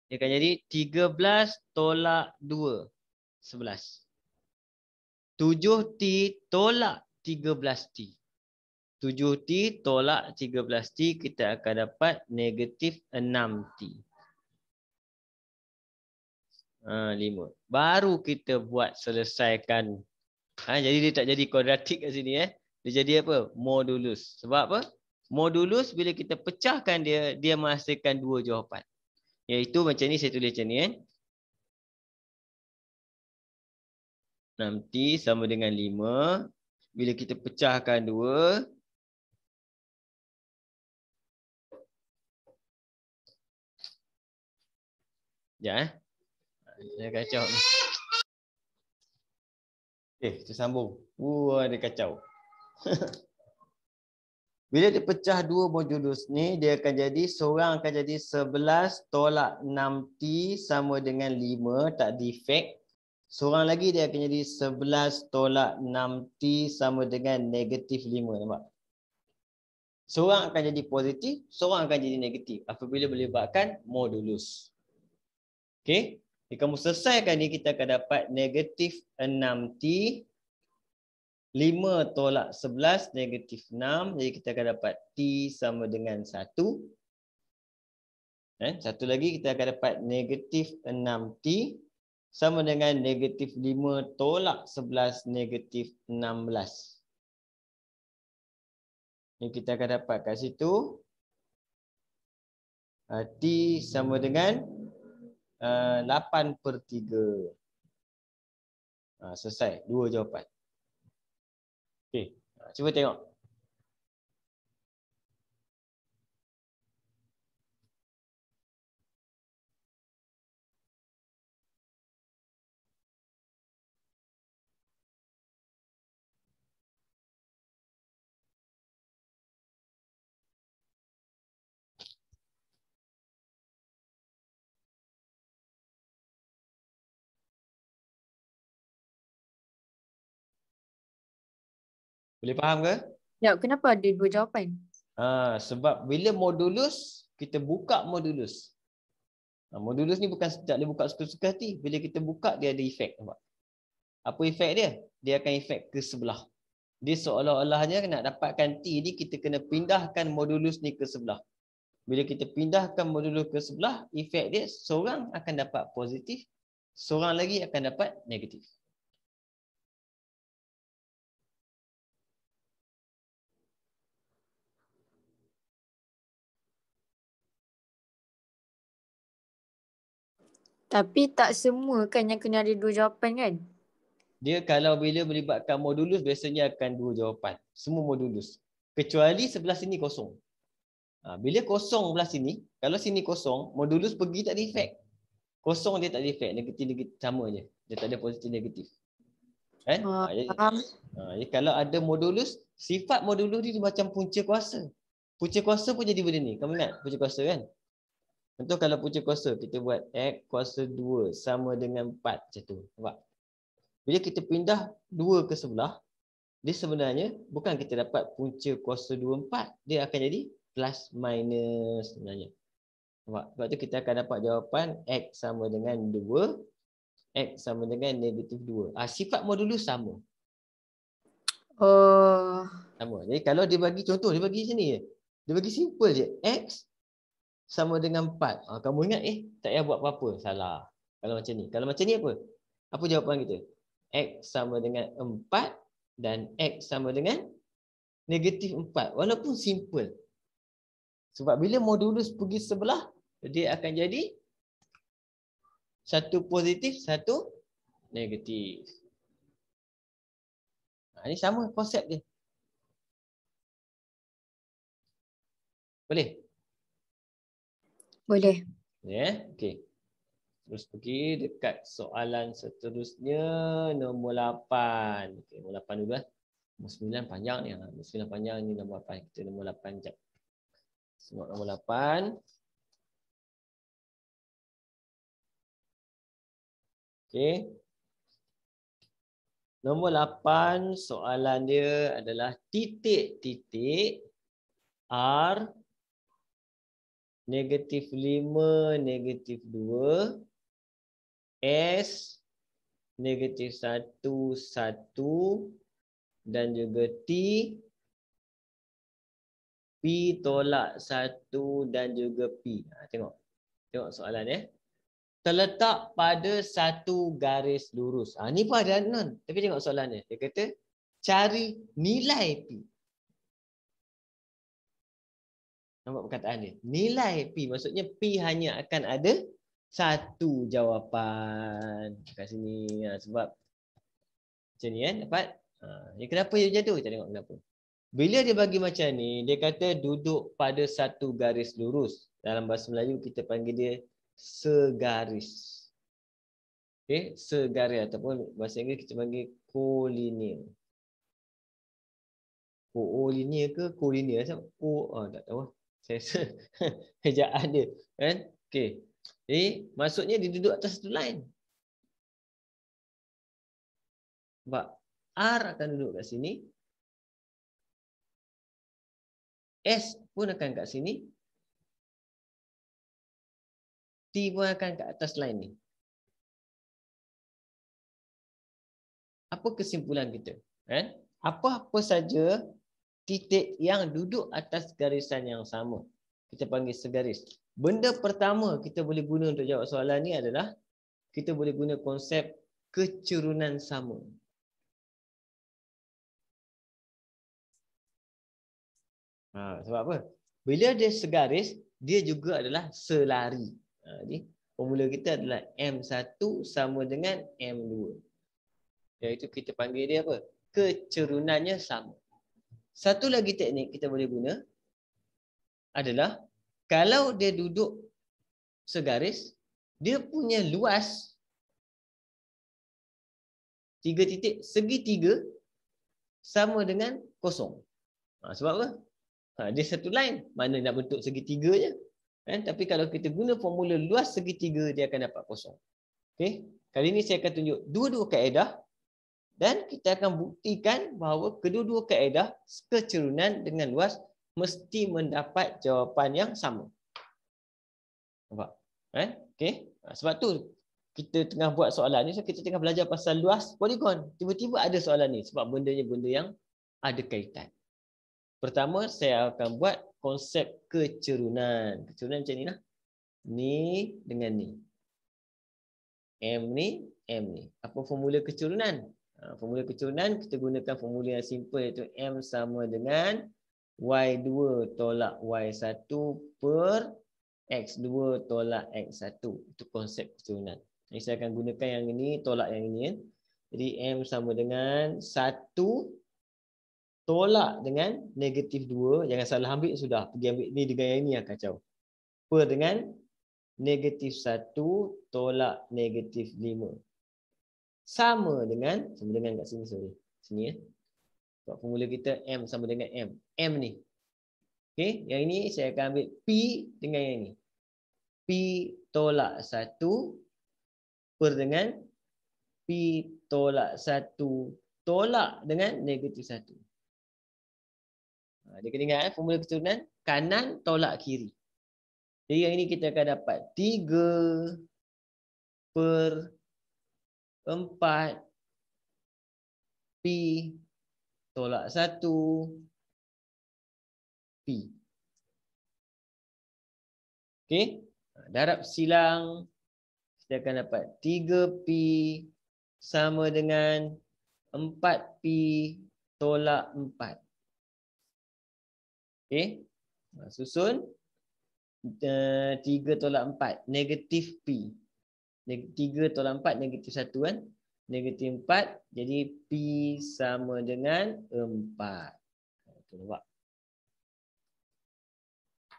Dia akan jadi 13 tolak 2. 11. 7T tolak 13T. 7T tolak 13T, kita akan dapat negatif 6T. 5. Baru kita buat selesaikan. Jadi dia tak jadi kuadratik kat sini. Dia jadi apa? Modulus. Sebab apa? Modulus bila kita pecahkan dia, dia menghasilkan 2 jawapan. Iaitu macam ni, saya tulis macam ni. 6T sama dengan 5. Bila kita pecahkan 2. Sekejap. Saya kacau ni. Kita sambung. Ada kacau. Bila dia pecah 2 modulus ni, dia akan jadi, seorang akan jadi 11 tolak 6T sama dengan 5, tak defect. Seorang lagi dia akan jadi 11 tolak 6T sama dengan negatif 5. Nampak? Seorang akan jadi positif, seorang akan jadi negatif apabila melibatkan modulus. Okey? Jika kamu selesaikan ni, kita akan dapat negatif 6T. 5 tolak 11 negatif 6. Jadi kita akan dapat T sama dengan 1. Satu lagi kita akan dapat negatif 6T sama dengan negatif 5 tolak 11 negatif 16. Ini kita akan dapat kat situ. T sama dengan 8/3. Selesai. 2 jawapan. Okey. Cuba tengok. Boleh faham ke? Ya, kenapa ada 2 jawapan? Sebab bila modulus, kita buka modulus. Modulus ni bukan tak boleh buka suka-suka hati. Bila kita buka, dia ada efek. Nampak? Apa efek dia? Dia akan efek ke sebelah. Dia seolah-olahnya nak dapatkan T ni, kita kena pindahkan modulus ni ke sebelah. Bila kita pindahkan modulus ke sebelah, efek dia seorang akan dapat positif, seorang lagi akan dapat negatif. Tapi tak semua kan yang kena ada 2 jawapan kan? Dia kalau bila melibatkan modulus biasanya akan dua jawapan. Semua modulus. Kecuali sebelah sini kosong. Bila kosong belah sini, kalau sini kosong, modulus pergi tak ada efek. Kosong dia tak ada efek, negatif sama je. Dia tak ada positif negatif. Kan? Faham. Jadi kalau ada modulus, sifat modulus dia macam punca kuasa. Punca kuasa pun jadi benda ni. Kamu ingat punca kuasa kan? Contoh kalau punca kuasa, kita buat X kuasa 2 sama dengan 4 macam tu. Nampak? Bila kita pindah 2 ke sebelah, dia sebenarnya bukan kita dapat punca kuasa 2, 4. Dia akan jadi plus minus sebenarnya. Nampak? Sebab tu kita akan dapat jawapan X sama dengan 2, X sama dengan negatif 2. Sifat modulus sama. Oh. Sama. Jadi kalau dia bagi contoh, dia bagi sini je. Dia bagi simple je. X sama dengan 4. Kamu ingat tak payah buat apa-apa. Salah. Kalau macam ni. Kalau macam ni apa? Apa jawapan kita? X sama dengan 4 dan X sama dengan negatif 4. Walaupun simple. Sebab bila modulus pergi sebelah, dia akan jadi satu positif, satu negatif. Ini sama konsep dia. Boleh? Boleh. Ya, okey. Terus pergi dekat soalan seterusnya nombor 8. Okey, nombor 8 dulu lah. Nombor 9 panjang ni. Nombor 9 panjang ni nombor 8. Kita nombor 8 jap. Semua nombor 8. Okey. Nombor 8 soalan dia adalah titik-titik R negatif 5 negatif 2 S negatif 1 1 dan juga T P tolak 1 dan juga P. Tengok soalan terletak pada satu garis lurus. Ni pun ada non. Tapi tengok soalan dia. Dia kata cari nilai P. Nampak perkataan dia? Nilai P. Maksudnya P hanya akan ada satu jawapan. Kat sini. Sebab macam ni kan dapat. Kenapa dia macam tu? Kita tengok kenapa. Bila dia bagi macam ni, dia kata duduk pada satu garis lurus. Dalam bahasa Melayu kita panggil dia segaris. Okey, segaris ataupun bahasa Inggeris kita panggil kolinear. Kolinear ke kolinear? Tak tahu. Saya rasa ejaan dia, kan? Okey. Jadi maksudnya dia duduk atas satu line. Sebab R akan duduk kat sini. S pun akan kat sini. T pun akan kat atas line ni. Apa kesimpulan kita? Kan? Apa-apa saja titik yang duduk atas garisan yang sama, kita panggil segaris. Benda pertama kita boleh guna untuk jawab soalan ni adalah kita boleh guna konsep kecerunan sama. Sebab apa? Bila dia segaris, dia juga adalah selari. Jadi formula kita adalah M1 sama dengan M2. Iaitu kita panggil dia apa? Kecerunannya sama. Satu lagi teknik kita boleh guna adalah kalau dia duduk segaris, dia punya luas 3 titik segitiga sama dengan kosong. Sebab apa? Dia satu line, mana nak bentuk segitiga je. Tapi kalau kita guna formula luas segitiga, dia akan dapat kosong. Okay? Kali ini saya akan tunjuk dua-dua kaedah dan kita akan buktikan bahawa kedua-dua kaedah kecerunan dengan luas mesti mendapat jawapan yang sama. Nampak? Okay? Sebab tu kita tengah buat soalan ni, so kita tengah belajar pasal luas poligon. Tiba-tiba ada soalan ni sebab benda yang ada kaitan. Pertama, saya akan buat konsep kecerunan. Kecerunan macam ni lah. Ni dengan ni. M ni, M ni. Apa formula kecerunan? Formula kecerunan, kita gunakan formula yang simple iaitu M sama dengan Y2 tolak Y1 per X2 tolak X1. Itu konsep kecerunan. Jadi saya akan gunakan yang ini, tolak yang ini. Jadi M sama dengan 1 tolak dengan negatif 2. Jangan salah ambil sudah. Pergi ambil ni dengan yang ni yang kacau. Per dengan negatif 1 tolak negatif 5. Sama dengan kat sini, sorry. Sini ya. Buat formula kita M sama dengan M. M ni. Okey, yang ini saya akan ambil P dengan yang ini. P tolak 1 per dengan P tolak 1 tolak dengan negatif 1. Dia kena ingat formula keturunan kanan tolak kiri. Jadi yang ini kita akan dapat 3 per 4 P tolak 1 P. Okey. Darab silang kita akan dapat 3P sama dengan 4P tolak 4. Okey. Susun 3 tolak 4 negatif P. 3 tolak 4 negatif 1 kan. Negatif 4. Jadi P sama dengan 4. Kita nampak.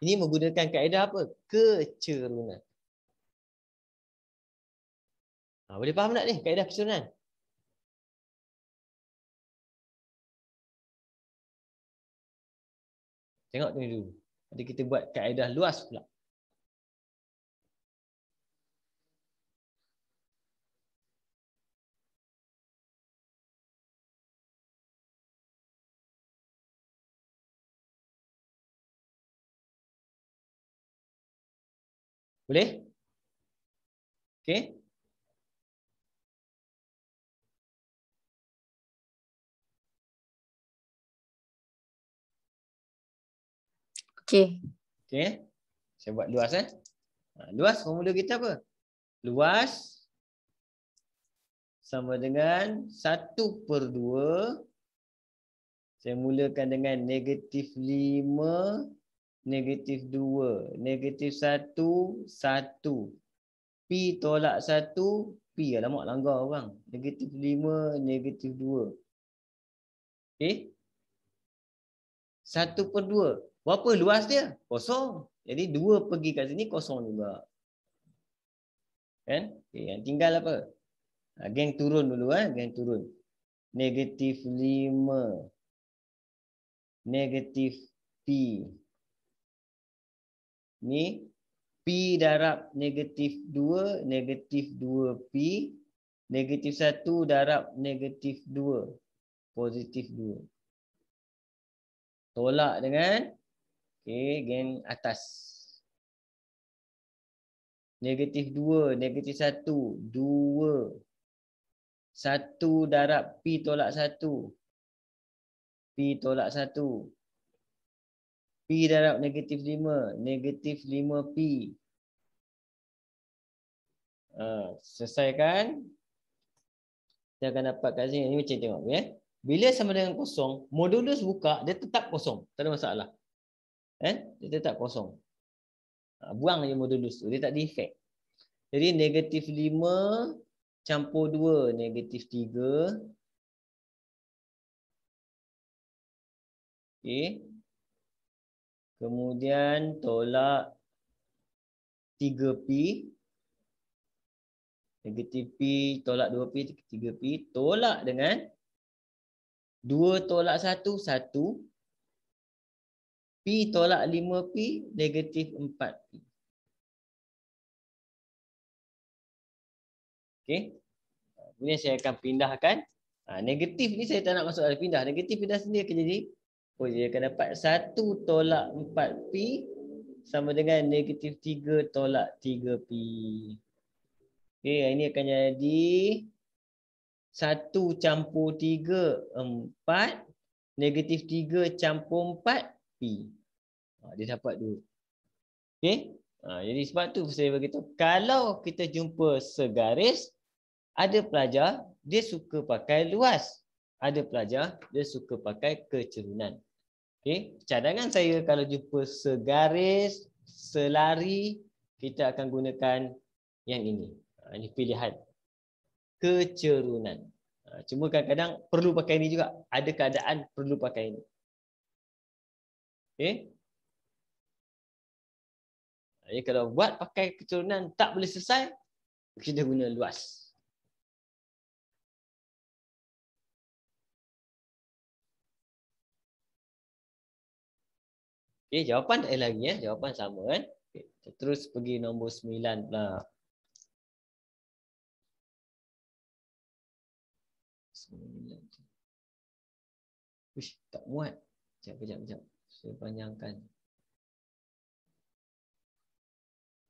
Ini menggunakan kaedah apa? Kecerunan. Boleh faham tak ni kaedah kecerunan? Tengok ni dulu. Nanti kita buat kaedah luas pula. Boleh? Okey. Okey. Okey. Saya buat luas luas formula kita apa? Luas sama dengan 1/2. Saya mulakan dengan negatif 5, negatif 2, negatif 1, 1. P tolak 1, P. Alamak, langgar orang. Negatif 5, negatif 2. Okey. 1/2. Berapa luas dia? Kosong. Jadi 2 pergi kat sini kosong juga. Kan? Okay, yang tinggal apa? Geng turun dulu geng turun. Negatif 5. Negatif P. Ni P darab negatif 2, negatif 2P. Negatif 1 darab negatif 2. Positif 2. Tolak dengan geng atas. Negatif 2, negatif 1, 2. 1 darab P tolak 1. P tolak 1. P darab negatif 5. Negatif 5P. Selesaikan. Kita akan dapat kat sini. Ini macam tengok. Bila sama dengan kosong, modulus buka, dia tetap kosong. Tak ada masalah. Dia tetap kosong. Buang je modulus tu. Dia tak ada efek. Jadi negatif 5 campur 2. Negatif 3. Okey. Kemudian tolak 3P. Negatif P tolak 2P, 3P. Tolak dengan 2 tolak 1, 1. P tolak 5P, negatif 4P. Okey. Kemudian saya akan pindahkan. Negatif ni saya tak nak masuk ada pindah. Negatif pindah sendiri akan jadi. Dia akan dapat 1 tolak 4P sama dengan negatif 3 tolak 3P. Okey, ini akan jadi 1 campur 3, 4. Negatif 3 campur 4P. Dia dapat 2. Okey. Jadi sebab tu saya beritahu, kalau kita jumpa segaris, ada pelajar dia suka pakai luas. Ada pelajar dia suka pakai kecerunan. Okey, cadangan saya kalau jumpa segaris, selari, kita akan gunakan yang ini. Ini pilihan kecerunan. Cuma kadang-kadang perlu pakai ni juga. Ada keadaan perlu pakai ni. Okey. Jadi kalau buat pakai keturunan tak boleh selesai, kita guna luas. Okey, jawapan tak ada lagi ya. Jawapan sama kan. Okay. Kita terus pergi nombor 9 pula. 9. Uish, tak muat. Sekejap. Saya panjangkan.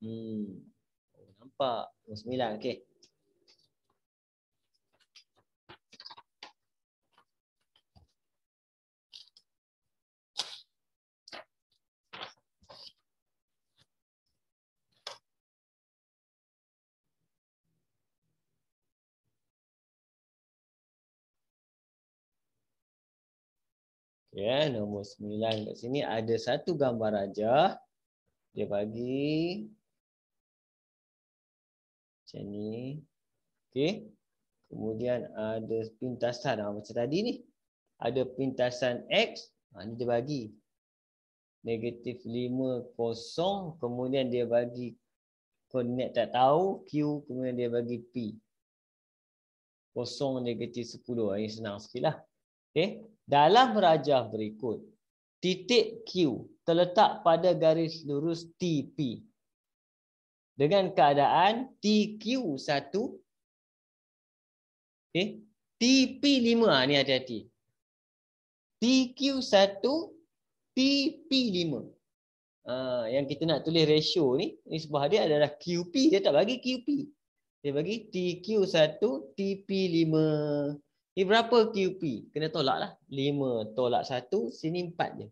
Oh, nampak. Nombor 9. Okey. Ya, nombor 9 kat sini ada satu gambar aja. Dia bagi macam ni. Okey. Kemudian ada pintasan macam tadi ni. Ada pintasan X, ni dia bagi -5, kemudian dia bagi koordinat tak tahu Q, kemudian dia bagi P. 0, -10. Ini senang sikitlah. Okey. Dalam rajah berikut, titik Q terletak pada garis lurus TP dengan keadaan TQ1, okey, TP5. Ni hati-hati. TQ1, TP5. Yang kita nak tulis ratio ni sebelah dia adalah QP. Dia tak bagi QP. Dia bagi TQ1, TP5. Ni berapa QP? Kena tolak lah. 5 tolak 1, sini 4 je.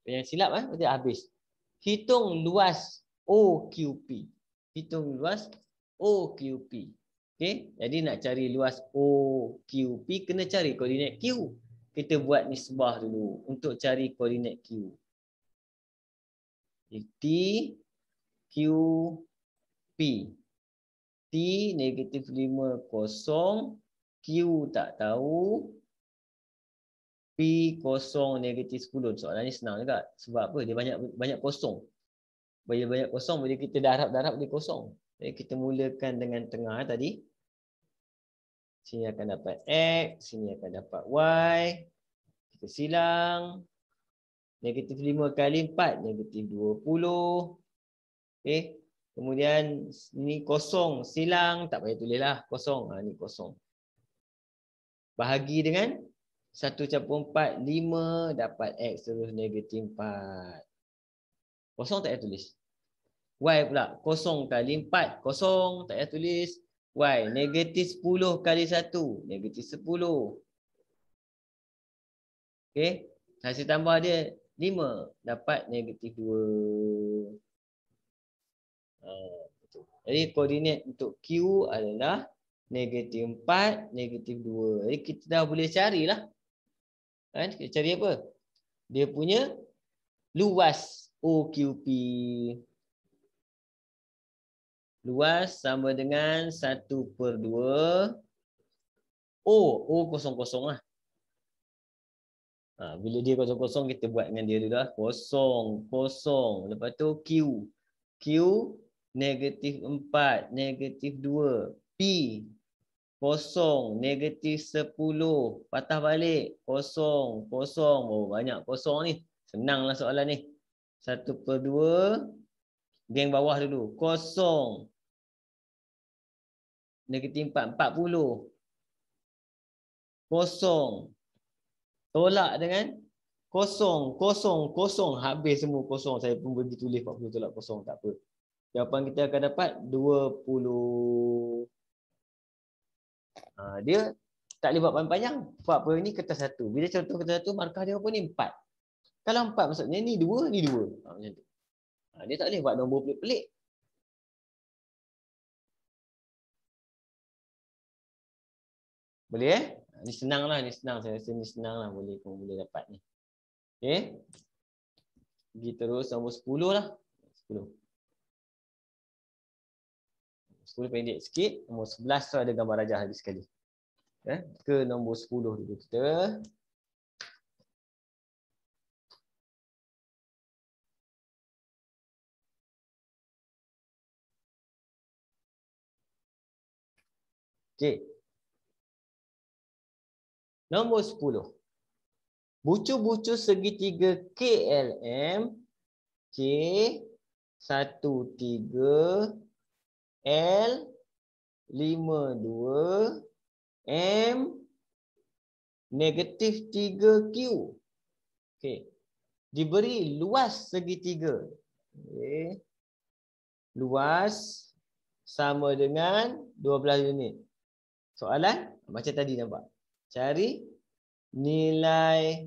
Yang silap nanti habis. Hitung luas OQP. Hitung luas OQP. Okey, jadi nak cari luas OQP kena cari koordinat Q. Kita buat nisbah dulu untuk cari koordinat Q. T Q P. T -5, 0. Q tak tahu. P 0, -10. Soalan ni senang juga. Sebab apa? Dia banyak kosong. Bila banyak kosong, bila kita darab dia kosong. Jadi kita mulakan dengan tengah tadi. Sini akan dapat X, sini akan dapat Y. Kita silang. -5 kali 4, -20. Okey. Kemudian ni kosong, silang, tak payah tulislah kosong. Ni kosong. Bahagi dengan 1/4, 5 dapat X terus -4. Kosong tak payah tulis. Y pula, kosong kali 4, kosong, tak payah tulis. Y, -10 kali 1, -10. Okey. Hasil tambah dia 5, dapat -2. Jadi koordinat untuk Q adalah -4, -2. Jadi kita dah boleh carilah. Kan? Kita cari apa? Dia punya luas OQP. Luas sama dengan 1/2 O kosong-kosong lah. Bila dia kosong-kosong, kita buat dengan dia dulu lah. Kosong, kosong. Lepas tu Q. Q -4, -2. P kosong, -10. Patah balik. Kosong, kosong. Oh, banyak kosong ni. Senanglah soalan ni. 1/2. Geng bawah dulu. Kosong. -4, 40. Kosong. Tolak dengan kosong, kosong, kosong. Habis semua kosong. Saya pun pergi tulis 40 tolak kosong. Tak apa. Jawapan kita akan dapat 20. Dia tak boleh buat panjang. Sebab apa? Ini kertas 1. Bila contoh kertas 1, markah dia apa ni? 4. Kalau 4 maksudnya ni 2, ni 2. Macam tu. Dia tak boleh buat nombor pelik-pelik. Boleh Ni senang lah. Ni senang. Saya rasa ni senang lah. Boleh dapat ni. Okay. Pergi terus nombor 10 lah. 10. 10 pendek sikit. Nombor 11 tu ada gambar rajah lagi sekali. Ke nombor 10 dulu kita. Okey. Nombor 10. Bucu-bucu segitiga KLM K 13 L 52 M negatif 3Q. Okey. Diberi luas segitiga. Okey. Luas sama dengan 12 unit. Soalan macam tadi nampak. Cari nilai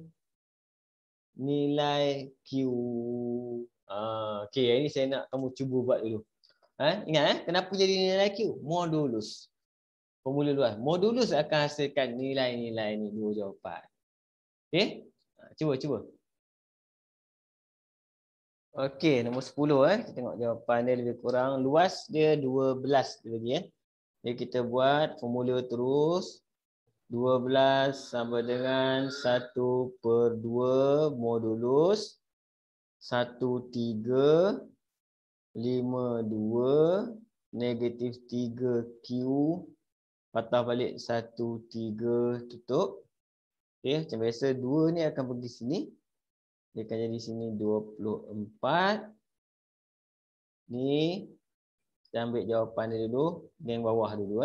Q. Okey, yang ini saya nak kamu cuba buat dulu. Ingat kenapa jadi nilai Q? Modulus. Formula luas. Modulus akan hasilkan nilai-nilai ni dua jawapan. Okey? Cuba. Okey, nombor 10 kita tengok jawapan dia lebih kurang. Luas dia 12 lagi Jadi kita buat formula terus. 12 sama dengan 1/2 modulus 1352 negatif 3Q patah balik 13 tutup. Okey, macam biasa 2 ni akan pergi sini. Dia akan jadi sini 24. Ni kita ambil jawapan dia dulu. Ni yang bawah dulu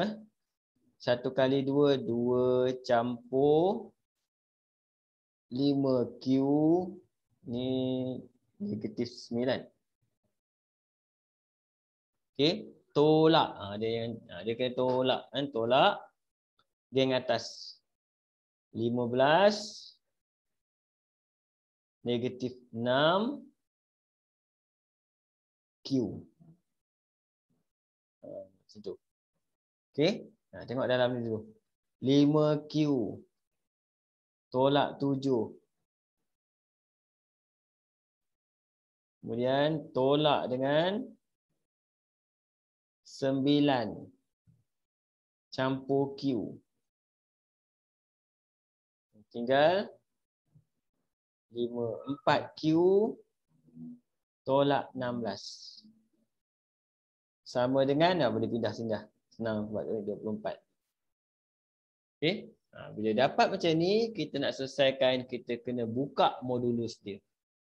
1 kali 2, 2 campur 5Q. Ni negatif 9. Okey, tolak. Dia kena tolak kan? Tolak. Dia yang atas. 15 negatif 6 Q. Macam tu. Okey. Tengok dalam ni dulu. 5Q tolak 7. Kemudian tolak dengan 9 campur Q. Tinggal 4Q tolak 16. Sama dengan, boleh pindah sini dah. Senang buat 24. Okey. Bila dapat macam ni, kita nak selesaikan, kita kena buka modulus dia.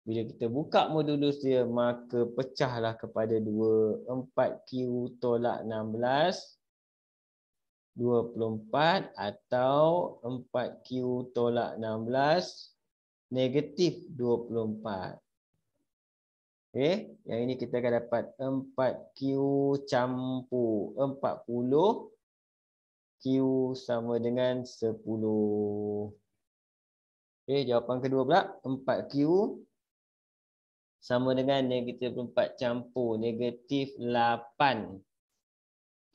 Bila kita buka modulus dia, maka pecahlah kepada 2. 4Q tolak 16. 24 atau 4Q tolak 16 negatif 24. Okey, yang ini kita akan dapat 4Q campur 40. Q sama dengan 10. Okey, jawapan kedua pula 4Q sama dengan negatif 24 campur negatif 8.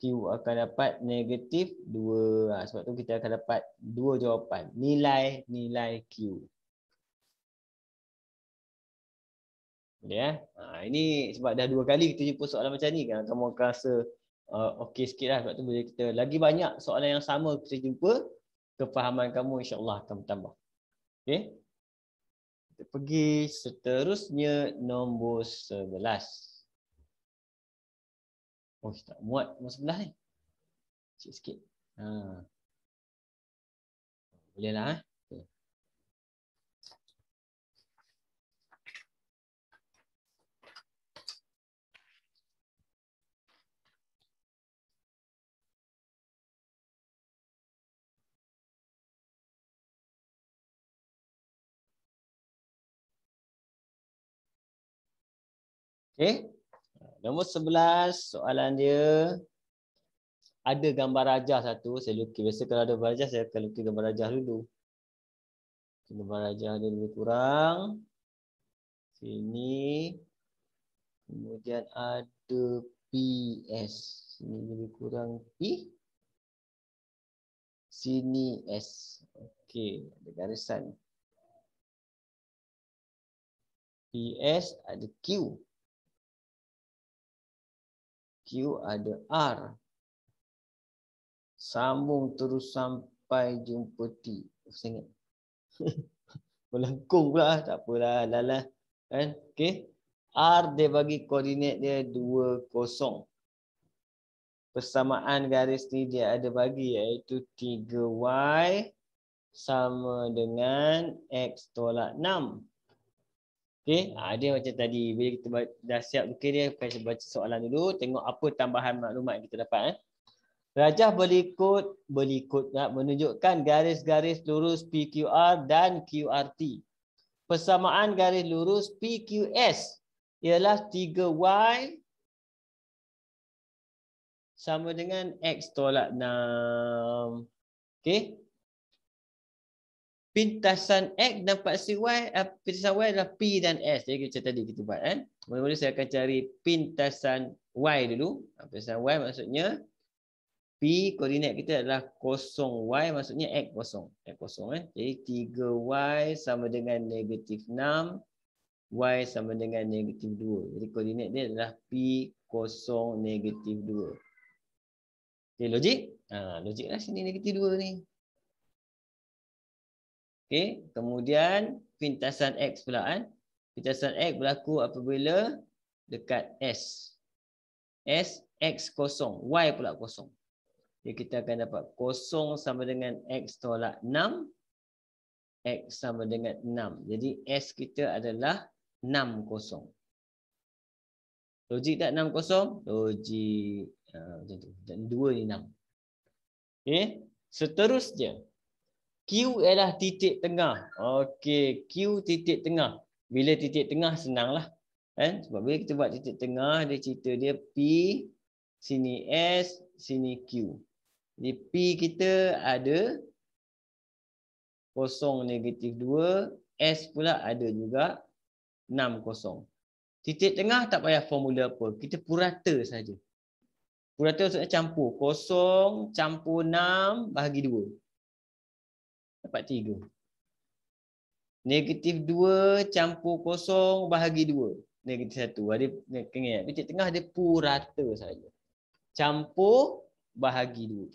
Q akan dapat negatif 2. Sebab tu kita akan dapat dua jawapan. Nilai Q. Ini sebab dah 2 kali kita jumpa soalan macam ni kan. Kamu akan rasa okey sikit lah. Sebab tu bila kita lagi banyak soalan yang sama kita jumpa, kefahaman kamu insyaAllah akan bertambah. Okey. Kita pergi seterusnya nombor 11. Oh, tak muat nombor 11 ni. Sikit-sikit. Boleh lah. Okey. Nombor 11, soalan dia ada gambar rajah satu. Saya lukis. Biasa kalau ada gambar rajah, saya akan lukis gambar rajah dulu. Gambar rajah dia lebih kurang. Sini. Kemudian ada PS. Sini lebih kurang P. Sini S. Okey, ada garisan. PS ada Q. Q ada R. Sambung terus sampai jumpa T. Saya ingat. Melengkung pula. Tak apalah. Lalah. Kan? Okey. R dia bagi koordinat dia 20. Persamaan garis ni dia ada bagi iaitu 3Y sama dengan X tolak 6. Okey, dia macam tadi. Bila kita dah siap okey dia akan baca soalan dulu, tengok apa tambahan maklumat yang kita dapat. Rajah berikut menunjukkan garis-garis lurus PQR dan QRT. Persamaan garis lurus PQS ialah 3Y sama dengan X tolak 6. Okey. Pintasan X dan paksi Y, pintasan Y adalah P dan S. Jadi macam tadi kita buat kan. Mula-mula saya akan cari pintasan Y dulu. Pintasan Y maksudnya P koordinat kita adalah 0Y maksudnya X kosong. X kosong kan. Jadi 3Y sama dengan negatif 6. Y sama dengan negatif 2. Jadi koordinat dia adalah P kosong negatif 2. Okey, logik? Logik lah sini negatif 2 ni. Okey, kemudian pintasan X pula kan. Pintasan X berlaku apabila dekat S. S, X kosong. Y pula kosong. Jadi kita akan dapat kosong sama dengan X tolak 6. X sama dengan 6. Jadi S kita adalah 6 kosong. Logik tak 6 kosong? Logik. Macam tu. Dan 2 ni 6. Okey. Seterusnya. Q ialah titik tengah. Okey. Q titik tengah. Bila titik tengah senanglah. Kan? Sebab bila kita buat titik tengah, dia cerita dia P, sini S, sini Q. Jadi P kita ada kosong negatif 2. S pula ada juga 6 kosong. Titik tengah tak payah formula apa. Kita purata saja. Purata maksudnya campur. Kosong campur 6 bahagi 2. Dapat 3. Negatif 2 campur kosong bahagi 2. Negatif 1. Ada ingat, titik tengah dia purata saja. Campur bahagi 2.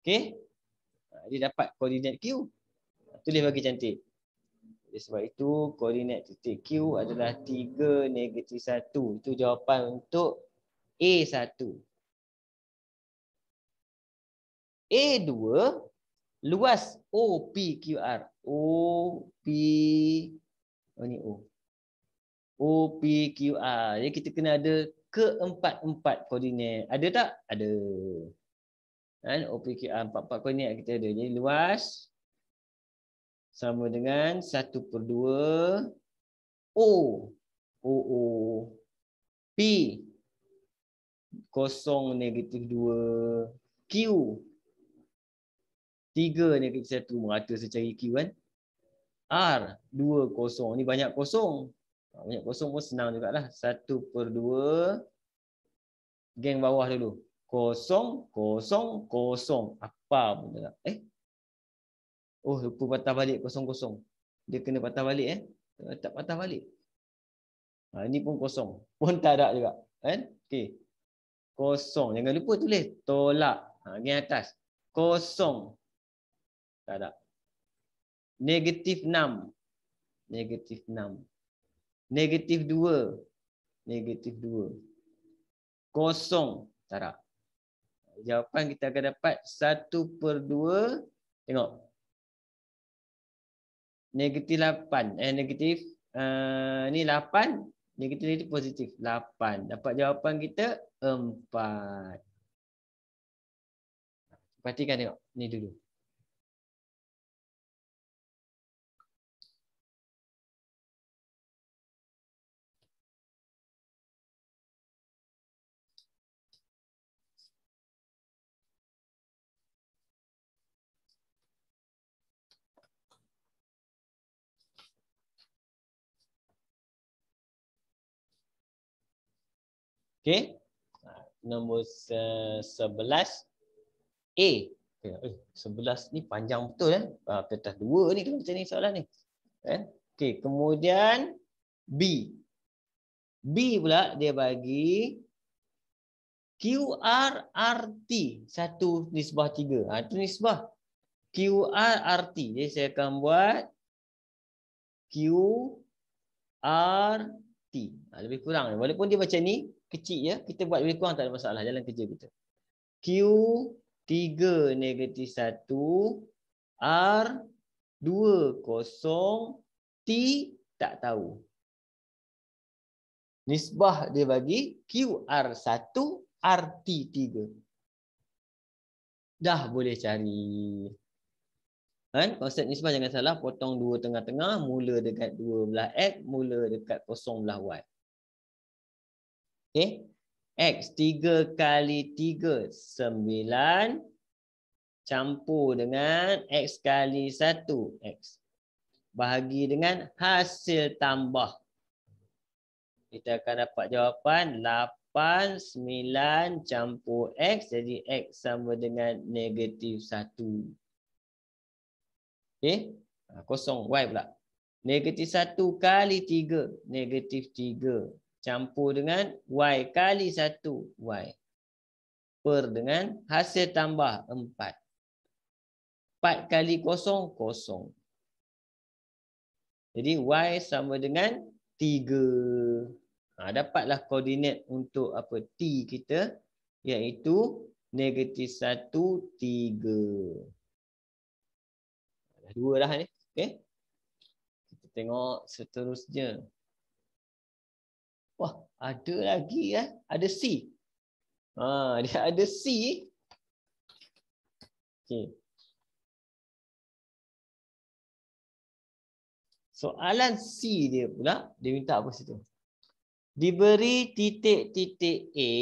Okey. Dia dapat koordinat Q. Tulis bagi cantik. Jadi sebab itu koordinat titik Q adalah 3 negatif 1. Itu jawapan untuk A1. A2 luas OPQR. Ni O. OPQR. Jadi kita kena ada keempat-empat koordinat. Ada tak? Ada. Dan OPQR 4 koordinat kita ada. Jadi luas sama dengan 1/2 O. OO. P. Kosong negatif 2. Q. 3 negatif 1. Merata saya cari Q kan. R. 2 kosong. Ni banyak kosong. Banyak kosong pun senang jugalah. 1/2. Geng bawah dulu. Kosong, kosong, kosong. Apa pun tak. Oh, lupa patah balik kosong-kosong. Dia kena patah balik Tak patah balik. Ini pun kosong. Pun tak ada juga. Kan? Okey. Kosong. Jangan lupa tulis. Tolak. Geng atas. Kosong. Tak ada. Negatif 6. Negatif 6. Negatif 2. Negatif 2. Kosong. Tak ada. Jawapan kita akan dapat 1/2. Tengok. Negatif 8. Negatif. Ni 8. Negatif itu positif. 8. Dapat jawapan kita 4. Perhatikan tengok. Ni dulu. Okey. Nombor 11. A. 11 ni panjang betul kertas 2 ni kalau macam ni soalan ni. Okey, kemudian B. B pula dia bagi QRRT. Satu nisbah 3. Itu nisbah. QRRT. Jadi saya akan buat QRT. Lebih kurang. Walaupun dia macam ni, kecil ya. Kita buat lebih kurang tak ada masalah. Jalan kerja kita. Q3 negatif 1. R20. T tak tahu. Nisbah dia bagi QR1, RT3. Dah boleh cari. Kan? Konsep nisbah jangan salah. Potong 2 tengah-tengah. Mula dekat 2 belah X. Mula dekat 0 belah Y. Okay. X 3 kali 3. 9. Campur dengan X kali 1. X. Bahagi dengan hasil tambah. Kita akan dapat jawapan 8, 9 campur X. Jadi X sama dengan negatif 1. Okay. Kosong. Y pula. Negatif 1 kali 3. Negatif 3. Campur dengan Y kali 1. Y. Per dengan hasil tambah 4. 4 kali kosong. Kosong. Jadi Y sama dengan 3. Dapatlah koordinat untuk apa T kita, iaitu negatif 1, 3. Dah 2 dah ni. Okay. Kita tengok seterusnya. Wah, ada lagi ya. Ada C. Dia ada C. Okay. Soalan C dia pula, dia minta apa situ? Diberi titik-titik A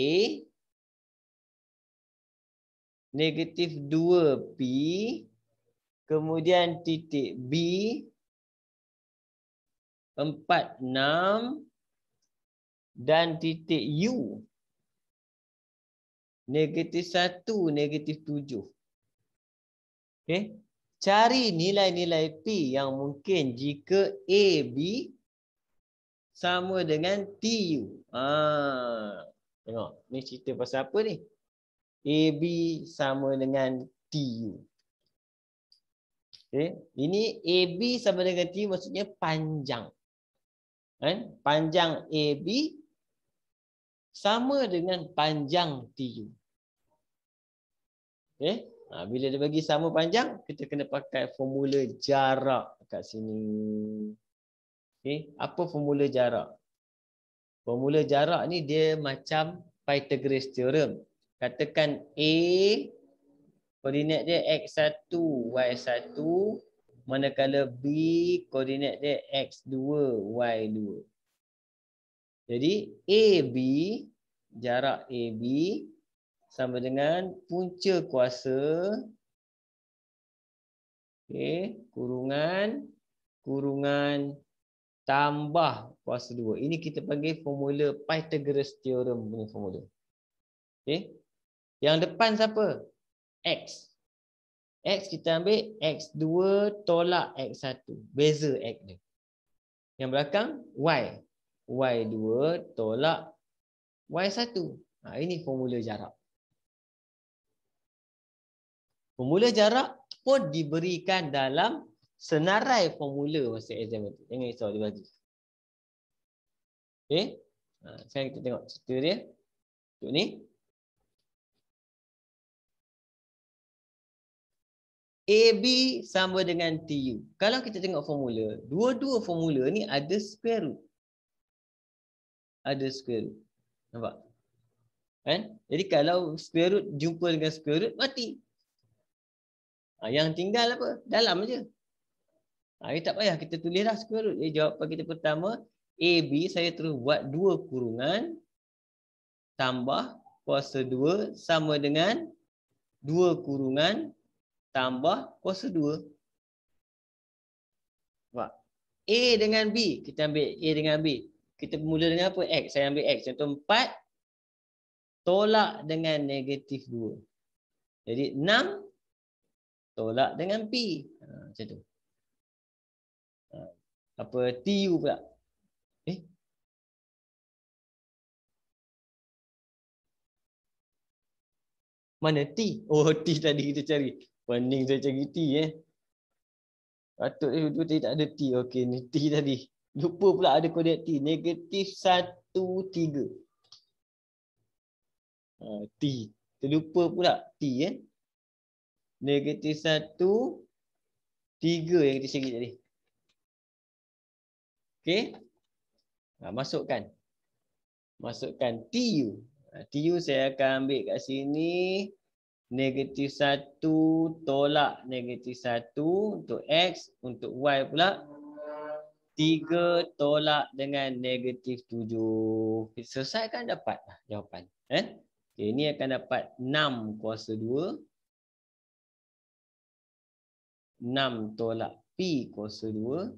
negatif 2P, kemudian titik B 4, 6 dan titik U negatif 1, negatif 7. Okay. Cari nilai-nilai P yang mungkin jika AB sama dengan TU. Tengok, ni cerita pasal apa ni? AB sama dengan TU. Okay. Ini AB sama dengan TU maksudnya panjang. Kan? Panjang AB sama dengan panjang TU. Okay. Bila dia bagi sama panjang, kita kena pakai formula jarak kat sini. Okay. Apa formula jarak? Formula jarak ni dia macam Pythagoras theorem. Katakan A, koordinat dia X1, Y1. Manakala B, koordinat dia X2, Y2. Jadi AB, jarak AB sama dengan punca kuasa, okay, kurungan tambah kuasa 2. Ini kita panggil formula Pythagoras theorem punya formula. Okay. Yang depan siapa? X. X kita ambil X2 tolak X1. Beza X dia. Yang belakang Y. Y2 tolak Y1. Ini formula jarak. Formula jarak pun diberikan dalam senarai formula masa exam itu. Jangan risau dia bagi. Okey. Sekarang kita tengok cerita dia. Untuk ni. AB sama dengan TU. Kalau kita tengok formula, dua-dua formula ni ada square root. Ada square root. Nampak? Kan? Jadi kalau square root jumpa dengan square root, mati. Yang tinggal apa? Dalam je. Tak payah kita tulis dah square root. Jadi jawapan kita pertama, AB saya terus buat 2 kurungan tambah kuasa 2 sama dengan 2 kurungan tambah kuasa 2. Nampak? A dengan B. Kita ambil A dengan B. Kita mula dengan apa? X. Saya ambil X. Contoh 4 tolak dengan negatif 2. Jadi 6 tolak dengan P. Macam tu. Apa TU pula? Mana T? Oh, T tadi kita cari. Pening saya cari T Patut dulu tadi tak ada T. Okey, ni T tadi. Lupa pula ada koordinat T. -1, 3. T. Terlupa pula T -1, 3 yang kita cari tadi. Okey. Masukkan. Masukkan TU. TU saya akan ambil kat sini. -1 tolak -1 untuk X. Untuk Y pula 3 tolak dengan -7. Selesai kan dapat jawapan. Okay, ini akan dapat 6 kuasa 2. 6 tolak P kuasa 2.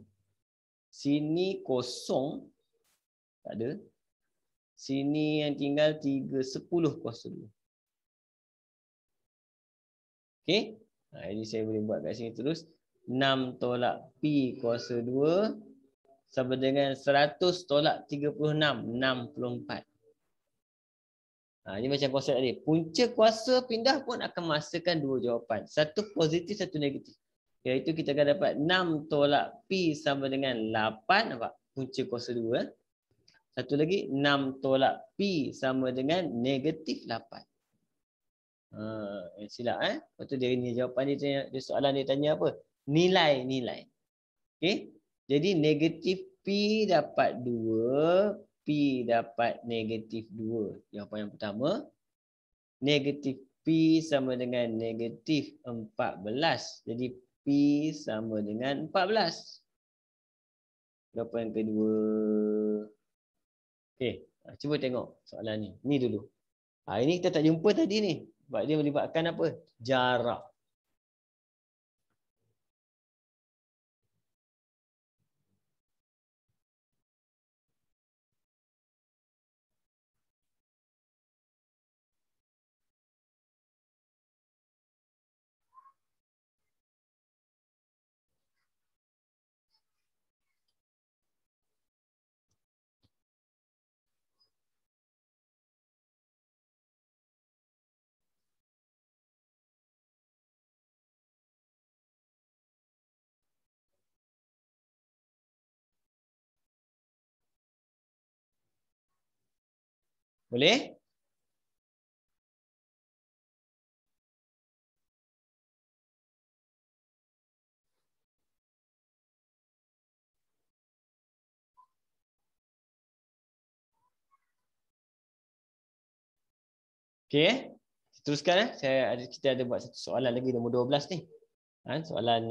Sini kosong. Tak ada. Sini yang tinggal 3, 10 kuasa 2. Okey. Ini saya boleh buat kat sini terus. 6 tolak P kuasa 2 sama dengan 100 tolak 36. 64. Ini macam konsep tadi. Punca kuasa pindah pun akan menghasilkan dua jawapan. Satu positif, satu negatif. Iaitu kita akan dapat 6 tolak P sama dengan 8. Nampak? Punca kuasa 2. Satu lagi 6 tolak P sama dengan -8. Silap Lepas tu dia ni jawapan dia soalan dia tanya apa? Nilai-nilai. Okey. Jadi negatif P dapat 2, P dapat -2. Jawapan yang pertama. Negatif P sama dengan -14. Jadi P sama dengan 14. Jawapan yang kedua. Okey, cuba tengok soalan ni. Ni dulu. Ini kita tak jumpa tadi ni. Sebab dia melibatkan apa? Jarak. Boleh? Okey. Teruskan. Kita ada buat satu soalan lagi nombor 12 ni. Soalan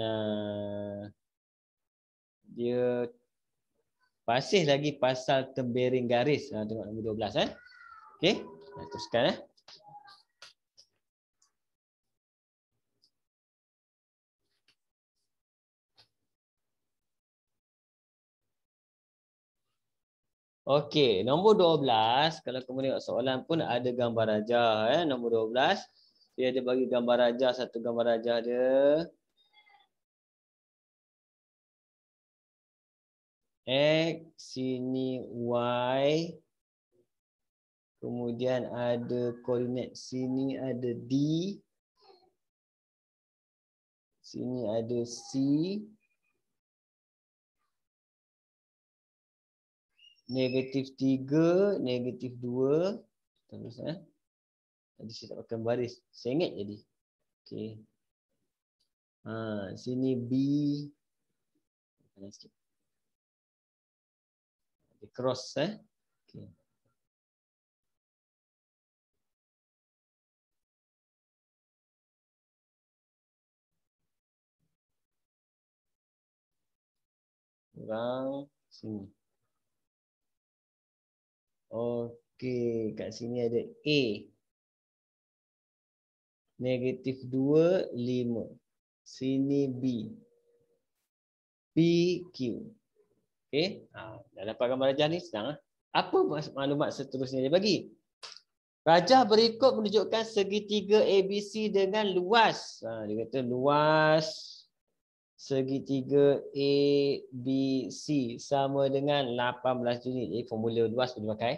dia masih lagi pasal tembering garis. Tengok nombor 12 Okey. Teruskan Okey, nombor 12 kalau kamu tengok soalan pun ada gambar rajah nombor 12. Dia ada bagi gambar rajah, satu gambar rajah dia. X, sini Y. Kemudian ada koordinat sini ada D. Sini ada C. -3, -2. Terus tadi saya tak pakai baris. Sengit jadi. Okey. Sini B. Sikit. Ada cross Okey. Kurang sini. Okey, kat sini ada A. -2, 5. Sini B. PQ. Okey. Dah dapat gambar rajah ni, senang Apa maklumat seterusnya dia bagi? Rajah berikut menunjukkan segitiga ABC dengan luas. Dia kata luas segitiga ABC sama dengan 18 unit. Jadi formula luas boleh pakai.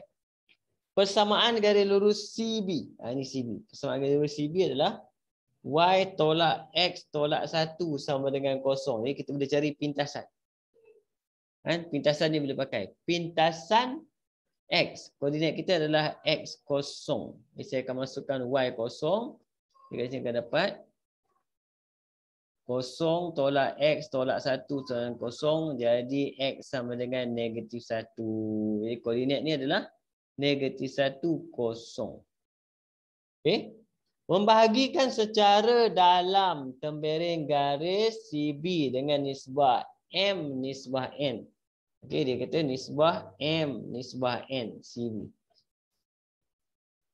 persamaan garis lurus CB. Ini CB. Persamaan garis lurus CB adalah Y tolak X tolak 1 sama dengan 0. Jadi kita boleh cari pintasan. Pintasan ni boleh pakai. Pintasan X. Koordinat kita adalah X kosong. Jadi saya akan masukkan Y kosong. Jadi sini akan dapat 0 tolak X tolak 1 sama dengan 0. Jadi X sama dengan negatif 1. Jadi koordinat ni adalah negatif 1, 0. Okey. Membahagikan secara dalam tembereng garis CB dengan nisbah M nisbah N. Okey, dia kata nisbah M nisbah N CB.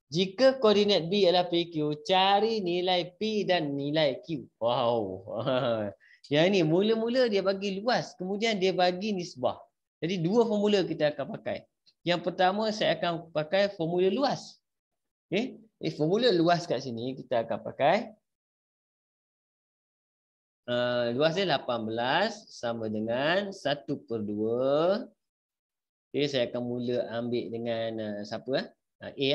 Jika koordinat B adalah PQ, cari nilai P dan nilai Q. Wow. Yang ini mula-mula dia bagi luas, kemudian dia bagi nisbah. Jadi dua formula kita akan pakai. Yang pertama saya akan pakai formula luas. Okey. Formula luas kat sini kita akan pakai luas dia 18 sama dengan 1/2. Okey, saya akan mula ambil dengan siapa? A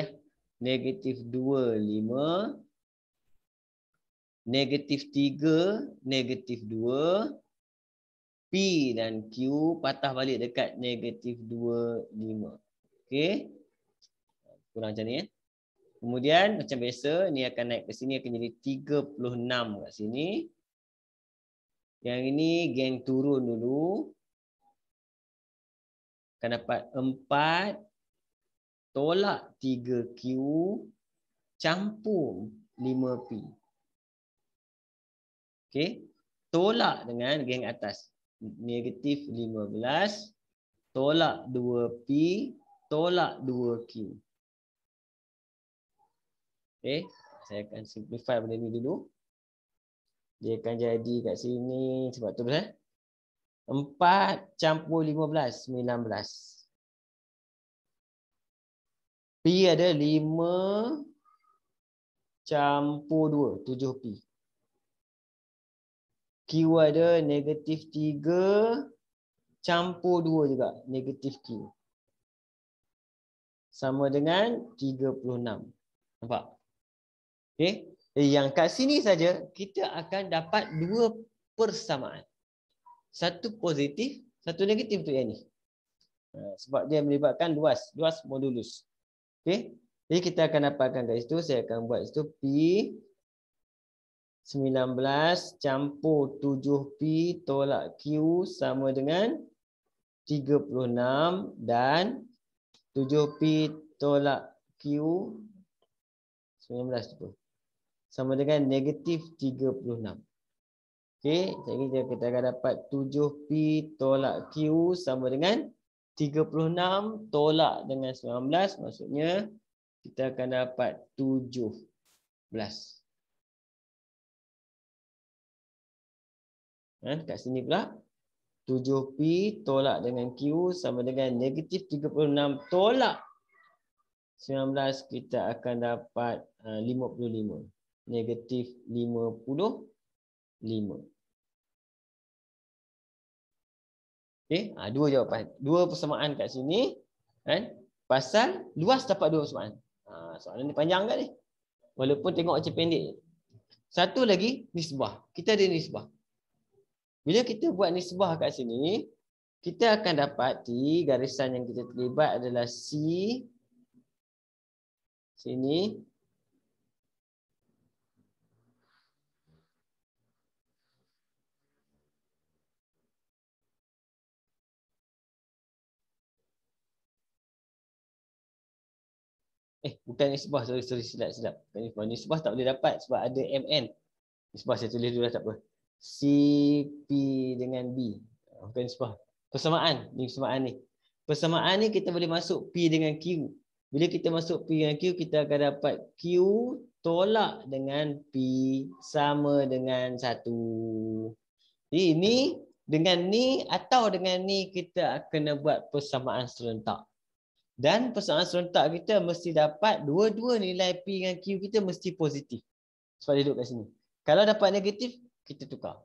negatif 2, 5, negatif 3, negatif 2, P dan Q patah balik dekat negatif 2, 5. Okey. Kurang macam ni. Kemudian macam biasa, ni akan naik ke sini, akan jadi 36 kat sini. Yang ini geng turun dulu. Akan dapat 4 tolak 3Q campur 5P. Okey. Tolak dengan geng atas. Negatif 15 tolak 2P tolak 2Q. Okey. Saya akan simplify benda ni dulu. Dia akan jadi kat sini. Sebab terus 4 campur 15, 19. P ada 5 campur 2, 7P. Q ada negatif 3 campur 2 juga, negatif Q. Sama dengan 36. Nampak? Okey. Yang kat sini saja kita akan dapat dua persamaan. Satu positif, satu negatif untuk yang ni. Sebab dia melibatkan luas modulus. Okey. Jadi kita akan dapatkan kat situ, saya akan buat situ P 19 campur 7P tolak Q sama dengan 36 dan 7P tolak Q 19 tu sama dengan negatif 36. Okey, jadi kita akan dapat 7P tolak Q sama dengan 36 tolak dengan 19, maksudnya kita akan dapat 17. Kat sini pula 7P tolak dengan Q sama dengan negatif 36 tolak 19, kita akan dapat 55. Negatif 55. Okey, dua jawapan. Dua persamaan kat sini. Kan? Pasal luas dapat dua persamaan. Soalan ni panjang kan ni? Walaupun tengok macam pendek. Satu lagi, nisbah. Kita ada nisbah. Bila kita buat nisbah kat sini, kita akan dapati garisan yang kita terlibat adalah C. Sini. Bukan nisbah, sorry silap. Bukan nisbah tak boleh dapat sebab ada MN. Nisbah saya tulis dulu lah, tak apa. C, P dengan B. Bukan nisbah. Persamaan. Ni persamaan ni. Persamaan ni kita boleh masuk P dengan Q. Bila kita masuk P dengan Q, kita akan dapat Q tolak dengan P sama dengan 1. Jadi ni dengan ni atau dengan ni kita akan buat persamaan serentak. Dan persamaan serentak kita mesti dapat dua-dua nilai P dengan Q kita mesti positif. Sebab dia duduk kat sini. Kalau dapat negatif, kita tukar.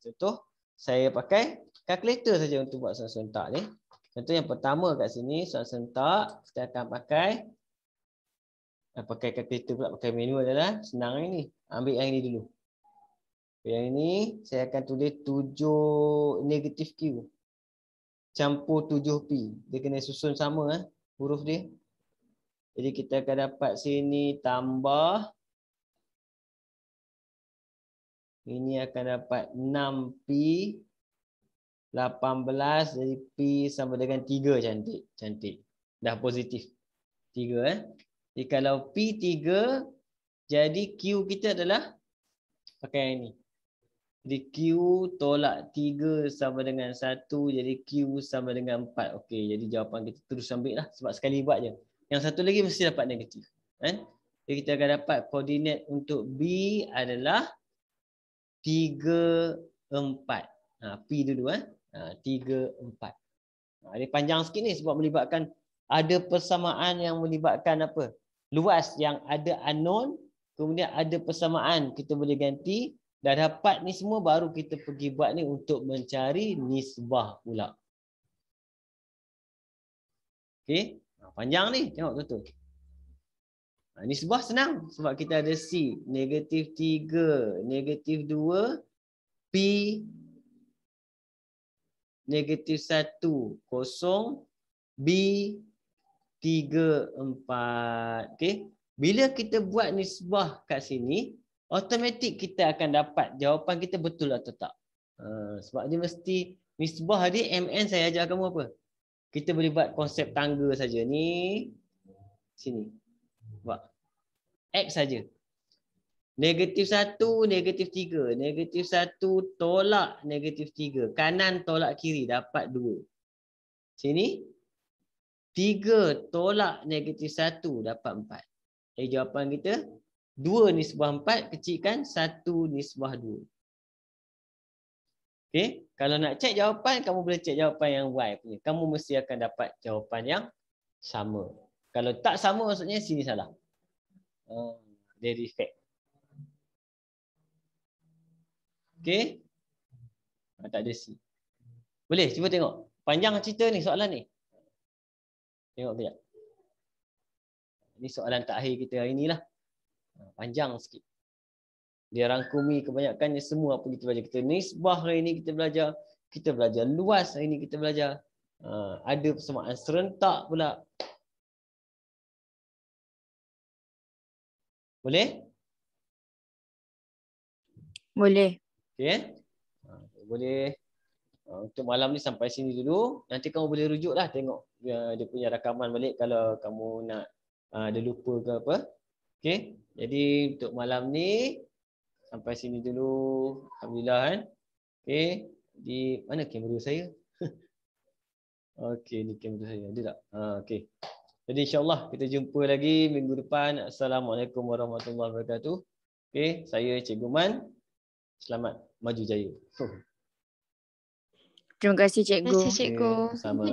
Contoh, saya pakai kalkulator saja untuk buat persamaan serentak ni. Contoh yang pertama kat sini, soalan serentak, kita akan pakai kalkulator pula, pakai manual adalah senang ini. Ambil yang ini dulu. Yang ini saya akan tulis 7 negatif Q campur 7P. Dia kena susun sama huruf dia. Jadi kita akan dapat sini tambah. Ini akan dapat 6P 18, jadi P sama dengan 3. Cantik. Cantik. Dah positif. 3 Jadi kalau P 3, jadi Q kita adalah pakai yang ini. Jadi Q tolak 3 sama dengan 1, jadi Q sama dengan 4. Okey, jadi jawapan kita terus ambil lah sebab sekali buat je. Yang satu lagi mesti dapat negatif. Jadi kita akan dapat koordinat untuk B adalah 3, 4. P dulu 3, 4. Dia panjang sikit ni sebab melibatkan ada persamaan yang melibatkan apa? Luas yang ada unknown, kemudian ada persamaan kita boleh ganti. Dah dapat ni semua baru kita pergi buat ni untuk mencari nisbah pula. Okey, panjang ni, tengok betul. Nisbah senang sebab kita ada C, negatif 3, negatif 2, P, negatif 1, kosong, B, 3, 4. Okey, bila kita buat nisbah kat sini, automatik kita akan dapat jawapan kita betul atau tak. Sebab dia mesti nisbah dia MN. Saya ajar kamu apa? Kita boleh buat konsep tangga saja ni. Sini. Buat X saja. Negatif 1, negatif 3. Negatif 1 tolak negatif 3. Kanan tolak kiri dapat 2. Sini 3 tolak negatif 1 dapat 4. Jadi jawapan kita 2 nisbah 4 kecilkan 1 nisbah 2. Okey, kalau nak cek jawapan, kamu boleh cek jawapan yang Y punya. Kamu mesti akan dapat jawapan yang sama. Kalau tak sama maksudnya sini salah. Dia defect. Okey. Tak ada C. Boleh cuba tengok. Panjang cerita ni soalan ni. Tengok sekejap. Ini soalan takhir kita hari ni lah. Panjang sikit. Dia rangkumi kebanyakannya semua apa kita belajar. Kita nisbah hari ni kita belajar. Kita belajar luas hari ni kita belajar. Ada persamaan serentak pula. Boleh? Boleh. Okey. Boleh. Untuk malam ni sampai sini dulu. Nanti kamu boleh rujuk lah tengok dia punya rakaman balik kalau kamu nak ada lupa ke apa. Okey. Jadi untuk malam ni sampai sini dulu. Alhamdulillah kan. Okey. Di mana kamera saya? Okey, ni kamera saya. Ada tak? Okey. Jadi insya-Allah kita jumpa lagi minggu depan. Assalamualaikum warahmatullahi wabarakatuh. Okey, saya Cikgu Man. Selamat maju jaya. Terima kasih cikgu. Terima kasih, cikgu. Sama.